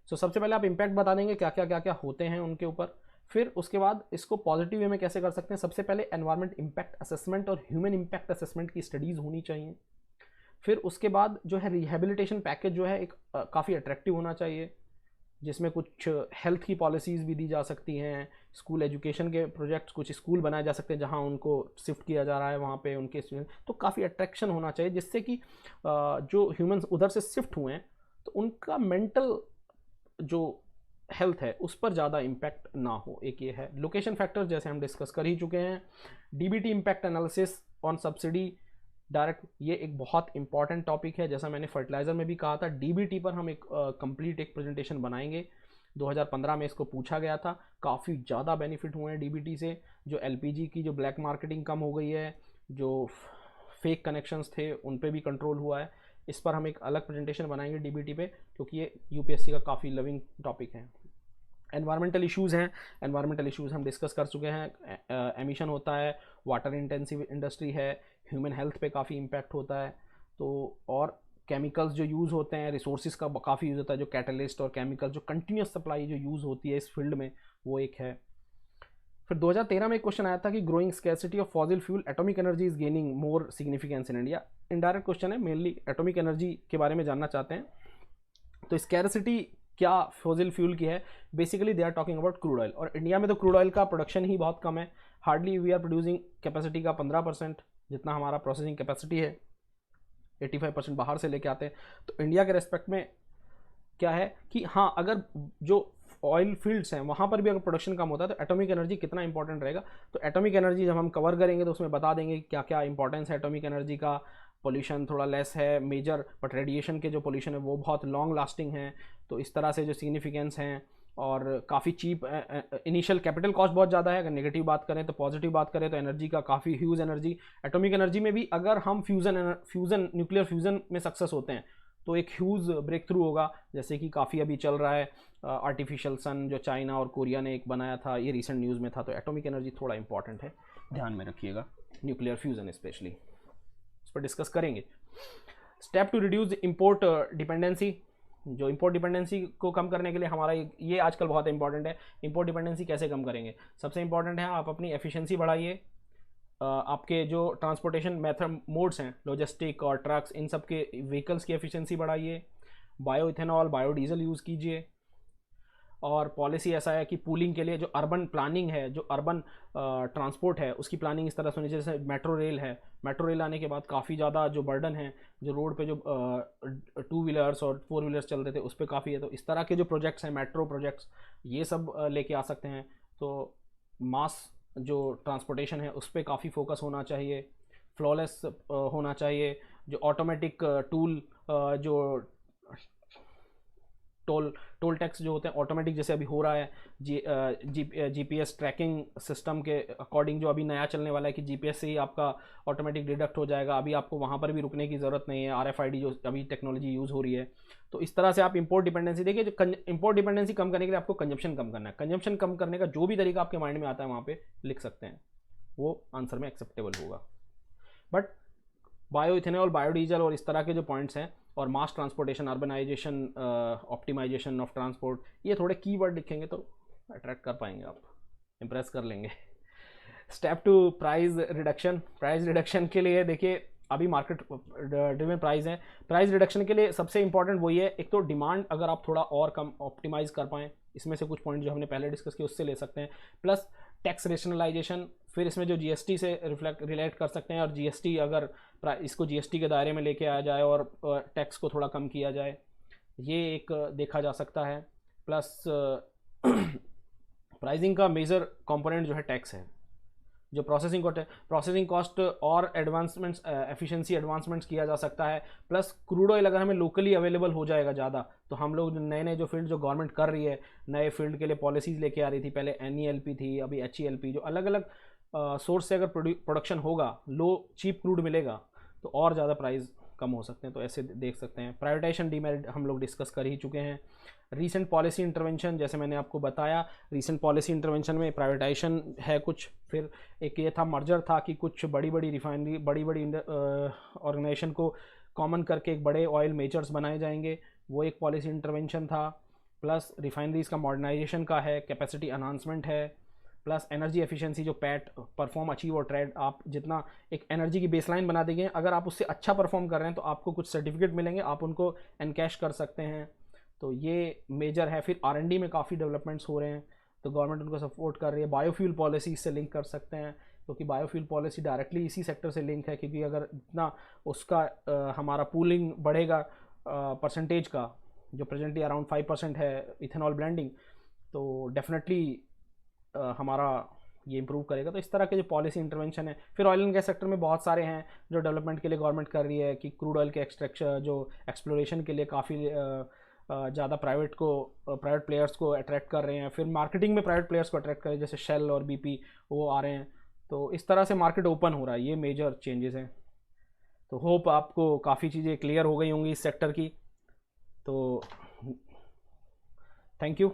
सो सबसे पहले आप इम्पैक्ट बता देंगे क्या क्या क्या क्या होते हैं उनके ऊपर, फिर उसके बाद इसको पॉजिटिव वे में कैसे कर सकते हैं। सबसे पहले एनवायरनमेंट इम्पैक्ट असेसमेंट और ह्यूमन इम्पैक्ट असेसमेंट की स्टडीज़ होनी चाहिए। फिर उसके बाद जो है रिहेबिलिटेशन पैकेज जो है एक काफ़ी अट्रैक्टिव होना चाहिए, जिसमें कुछ हेल्थ की पॉलिसीज़ भी दी जा सकती हैं, स्कूल एजुकेशन के प्रोजेक्ट्स, कुछ स्कूल बनाए जा सकते हैं जहां उनको शिफ्ट किया जा रहा है वहां पे उनके स्टूडेंट, तो काफ़ी अट्रैक्शन होना चाहिए, जिससे कि जो ह्यूमंस उधर से शिफ्ट हुए हैं तो उनका मेंटल जो हेल्थ है उस पर ज़्यादा इम्पैक्ट ना हो। एक ये है। लोकेशन फैक्टर्स जैसे हम डिस्कस कर ही चुके हैं। DBT impact analysis on subsidy direct, ये एक बहुत इंपॉर्टेंट टॉपिक है, जैसा मैंने फर्टिलाइज़र में भी कहा था, डीबीटी पर हम एक कंप्लीट एक प्रेजेंटेशन बनाएंगे। 2015 में इसको पूछा गया था, काफ़ी ज़्यादा बेनिफिट हुए हैं डीबीटी से, जो एलपीजी की जो ब्लैक मार्केटिंग कम हो गई है, जो फेक कनेक्शंस थे उन पे भी कंट्रोल हुआ है। इस पर हम एक अलग प्रेजेंटेशन बनाएंगे डीबीटी पे, क्योंकि ये यूपीएससी का काफ़ी लविंग टॉपिक है। एनवायरमेंटल इश्यूज़ हैं, एनवायरमेंटल इश्यूज़ हम डिस्कस कर चुके हैं। एमिशन होता है, वाटर इंटेंसिव इंडस्ट्री है, ह्यूमन हेल्थ पे काफ़ी इम्पैक्ट होता है, तो और केमिकल्स जो यूज़ होते हैं, रिसोर्सेज का काफ़ी यूज़ होता है, जो कैटलिस्ट और केमिकल जो कंटिन्यूस सप्लाई जो यूज़ होती है इस फील्ड में, वो एक है। फिर 2013 में एक क्वेश्चन आया था कि growing scarcity of fossil fuel atomic energy is gaining more significance in India. Indirect question है, मेनली एटॉमिक एनर्जी के बारे में जानना चाहते हैं। तो स्कैर्सिटी क्या फॉसिल फ्यूल की है, basically they are talking about crude oil, और इंडिया में तो क्रूड ऑयल का प्रोडक्शन ही बहुत कम है, hardly we are producing capacity का 15% जितना हमारा प्रोसेसिंग कैपेसिटी है, 85% बाहर से लेके आते हैं। तो इंडिया के रेस्पेक्ट में क्या है कि हाँ, अगर जो ऑयल फील्ड्स हैं वहाँ पर भी अगर प्रोडक्शन कम होता है तो एटॉमिक एनर्जी कितना इंपॉर्टेंट रहेगा। तो एटॉमिक एनर्जी जब हम कवर करेंगे तो उसमें बता देंगे क्या क्या इंपॉर्टेंस है एटॉमिक एनर्जी का। पोल्यूशन थोड़ा लेस है मेजर, बट रेडिएशन के जो पोल्यूशन है वो बहुत लॉन्ग लास्टिंग है, तो इस तरह से जो सिग्निफिकेंस हैं, और काफ़ी चीप, इनिशियल कैपिटल कॉस्ट बहुत ज़्यादा है। अगर नेगेटिव बात करें तो, पॉजिटिव बात करें तो एनर्जी का काफ़ी ह्यूज एनर्जी। एटॉमिक एनर्जी में भी अगर हम फ्यूज़न न्यूक्लियर फ्यूज़न में सक्सेस होते हैं तो एक ह्यूज ब्रेक थ्रू होगा, जैसे कि काफ़ी अभी चल रहा है आर्टिफिशियल सन जो चाइना और कोरिया ने एक बनाया था, ये रिसेंट न्यूज़ में था। तो एटॉमिक एनर्जी थोड़ा इंपॉर्टेंट है, ध्यान में रखिएगा, न्यूक्लियर फ्यूज़न स्पेशली, उस पर डिस्कस करेंगे। Step to reduce import dependency, जो इम्पोर्ट डिपेंडेंसी को कम करने के लिए हमारा ये आजकल बहुत इंपॉर्टेंट है। इम्पोर्ट डिपेंडेंसी कैसे कम करेंगे, सबसे इंपॉर्टेंट है आप अपनी एफिशिएंसी बढ़ाइए, आपके जो ट्रांसपोर्टेशन मेथड मोड्स हैं, लॉजिस्टिक और ट्रक्स, इन सब के व्हीकल्स की एफिशिएंसी बढ़ाइए, बायो इथेनॉल बायोडीजल यूज़ कीजिए। और पॉलिसी ऐसा है कि पूलिंग के लिए जो अर्बन प्लानिंग है, जो अर्बन ट्रांसपोर्ट है, उसकी प्लानिंग इस तरह से होनी चाहिए, जैसे मेट्रो रेल है, मेट्रो रेल आने के बाद काफ़ी ज़्यादा जो बर्डन है, जो रोड पे जो 2 व्हीलर्स और 4 व्हीलर्स चल रहे थे उस पर काफ़ी है। तो इस तरह के जो प्रोजेक्ट्स हैं, मेट्रो प्रोजेक्ट्स, ये सब लेके आ सकते हैं। तो मास जो ट्रांसपोर्टेशन है उस पर काफ़ी फोकस होना चाहिए, फ्लॉलेस होना चाहिए। जो ऑटोमेटिक टूल, जो टोल टैक्स जो होते हैं ऑटोमेटिक, जैसे अभी हो रहा है जीपीएस ट्रैकिंग सिस्टम के अकॉर्डिंग, जो अभी नया चलने वाला है कि जीपीएस से ही आपका ऑटोमेटिक डिडक्ट हो जाएगा, अभी आपको वहाँ पर भी रुकने की ज़रूरत नहीं है, आरएफआईडी जो अभी टेक्नोलॉजी यूज़ हो रही है। तो इस तरह से आप इंपोर्ट डिपेंडेंसी, देखिए जो इंपोर्ट डिपेंडेंसी कम करने के लिए आपको कंजप्शन कम करना है। कंजप्शन कम करने का जो भी तरीका आपके माइंड में आता है वहाँ पर लिख सकते हैं, वो आंसर में एक्सेप्टेबल होगा। बट बायो इथेनॉल बायोडीजल और इस तरह के जो पॉइंट्स हैं, और mass transportation, urbanisation, optimisation of transport, ये थोड़े कीवर्ड लिखेंगे तो अट्रैक्ट कर पाएंगे, आप इंप्रेस कर लेंगे। Step to price reduction, price reduction के लिए देखिए अभी मार्केट ड्रिवन प्राइस है, प्राइस रिडक्शन के लिए सबसे इंपॉर्टेंट वही है, एक तो डिमांड अगर आप थोड़ा और कम ऑप्टिमाइज कर पाएँ, इसमें से कुछ पॉइंट जो हमने पहले डिस्कस किए उससे ले सकते हैं, प्लस टैक्स रेशनलाइजेशन, फिर इसमें जो जीएसटी से रिलेट कर सकते हैं, और जीएसटी अगर इसको जीएसटी के दायरे में लेके आया जाए और टैक्स को थोड़ा कम किया जाए, ये एक देखा जा सकता है। प्लस प्राइसिंग का मेजर कंपोनेंट जो है टैक्स है, जो प्रोसेसिंग कॉस्ट और एडवांसमेंट्स, एफिशिएंसी एडवांसमेंट्स किया जा सकता है। प्लस क्रूड ऑयल अगर हमें लोकली अवेलेबल हो जाएगा ज़्यादा, तो हम लोग नए नए जो फील्ड जो गवर्नमेंट कर रही है, नए फील्ड के लिए पॉलिसीज़ लेके आ रही थी, पहले NELP थी, अभी HELP, जो अलग अलग सोर्स से अगर प्रोडक्शन होगा, लो चीप क्रूड मिलेगा तो और ज़्यादा प्राइस कम हो सकते हैं। तो ऐसे देख सकते हैं। प्राइवेटाइजेशन डीमेरिट हम लोग डिस्कस कर ही चुके हैं। रीसेंट पॉलिसी इंटरवेंशन, जैसे मैंने आपको बताया, रीसेंट पॉलिसी इंटरवेंशन में प्राइवेटाइजेशन है कुछ, फिर एक ये था मर्जर था कि कुछ बड़ी बड़ी रिफाइनरी, बड़ी बड़ी ऑर्गेनाइजेशन को कॉमन करके एक बड़े ऑयल मेजर्स बनाए जाएंगे, वो एक पॉलिसी इंटरवेंशन था। प्लस रिफाइनरीज का मॉडर्नाइजेशन का है, कैपेसिटी अनाउंसमेंट है, प्लस एनर्जी एफिशिएंसी, जो पैट परफॉर्म अचीव और ट्रेड, आप जितना एक एनर्जी की बेसलाइन बना देंगे, अगर आप उससे अच्छा परफॉर्म कर रहे हैं तो आपको कुछ सर्टिफिकेट मिलेंगे, आप उनको एनकैश कर सकते हैं। तो ये मेजर है। फिर R&D में काफ़ी डेवलपमेंट्स हो रहे हैं, तो गवर्नमेंट उनको सपोर्ट कर रही है। बायोफ्यूल पॉलिसी इससे लिंक कर सकते हैं, क्योंकि बायोफ्यूल पॉलिसी डायरेक्टली इसी सेक्टर से लिंक है, क्योंकि अगर इतना उसका हमारा पूलिंग बढ़ेगा परसेंटेज का, जो प्रेजेंटली अराउंड 5% है इथेनॉल ब्लेंडिंग, तो डेफिनेटली हमारा ये इंप्रूव करेगा। तो इस तरह के जो पॉलिसी इंटरवेंशन है। फिर ऑयल एंड गैस सेक्टर में बहुत सारे हैं जो डेवलपमेंट के लिए गवर्नमेंट कर रही है, कि क्रूड ऑयल के एक्सट्रैक्शन, जो एक्सप्लोरेशन के लिए काफ़ी ज़्यादा प्राइवेट प्लेयर्स को अट्रैक्ट कर रहे हैं। फिर मार्केटिंग में प्राइवेट प्लेयर्स को अट्रैक्ट कर रहे हैं, जैसे शेल और BP वो आ रहे हैं। तो इस तरह से मार्केट ओपन हो रहा है, ये मेजर चेंजेस हैं। तो होप आपको काफ़ी चीज़ें क्लियर हो गई होंगी इस सेक्टर की। तो थैंक यू।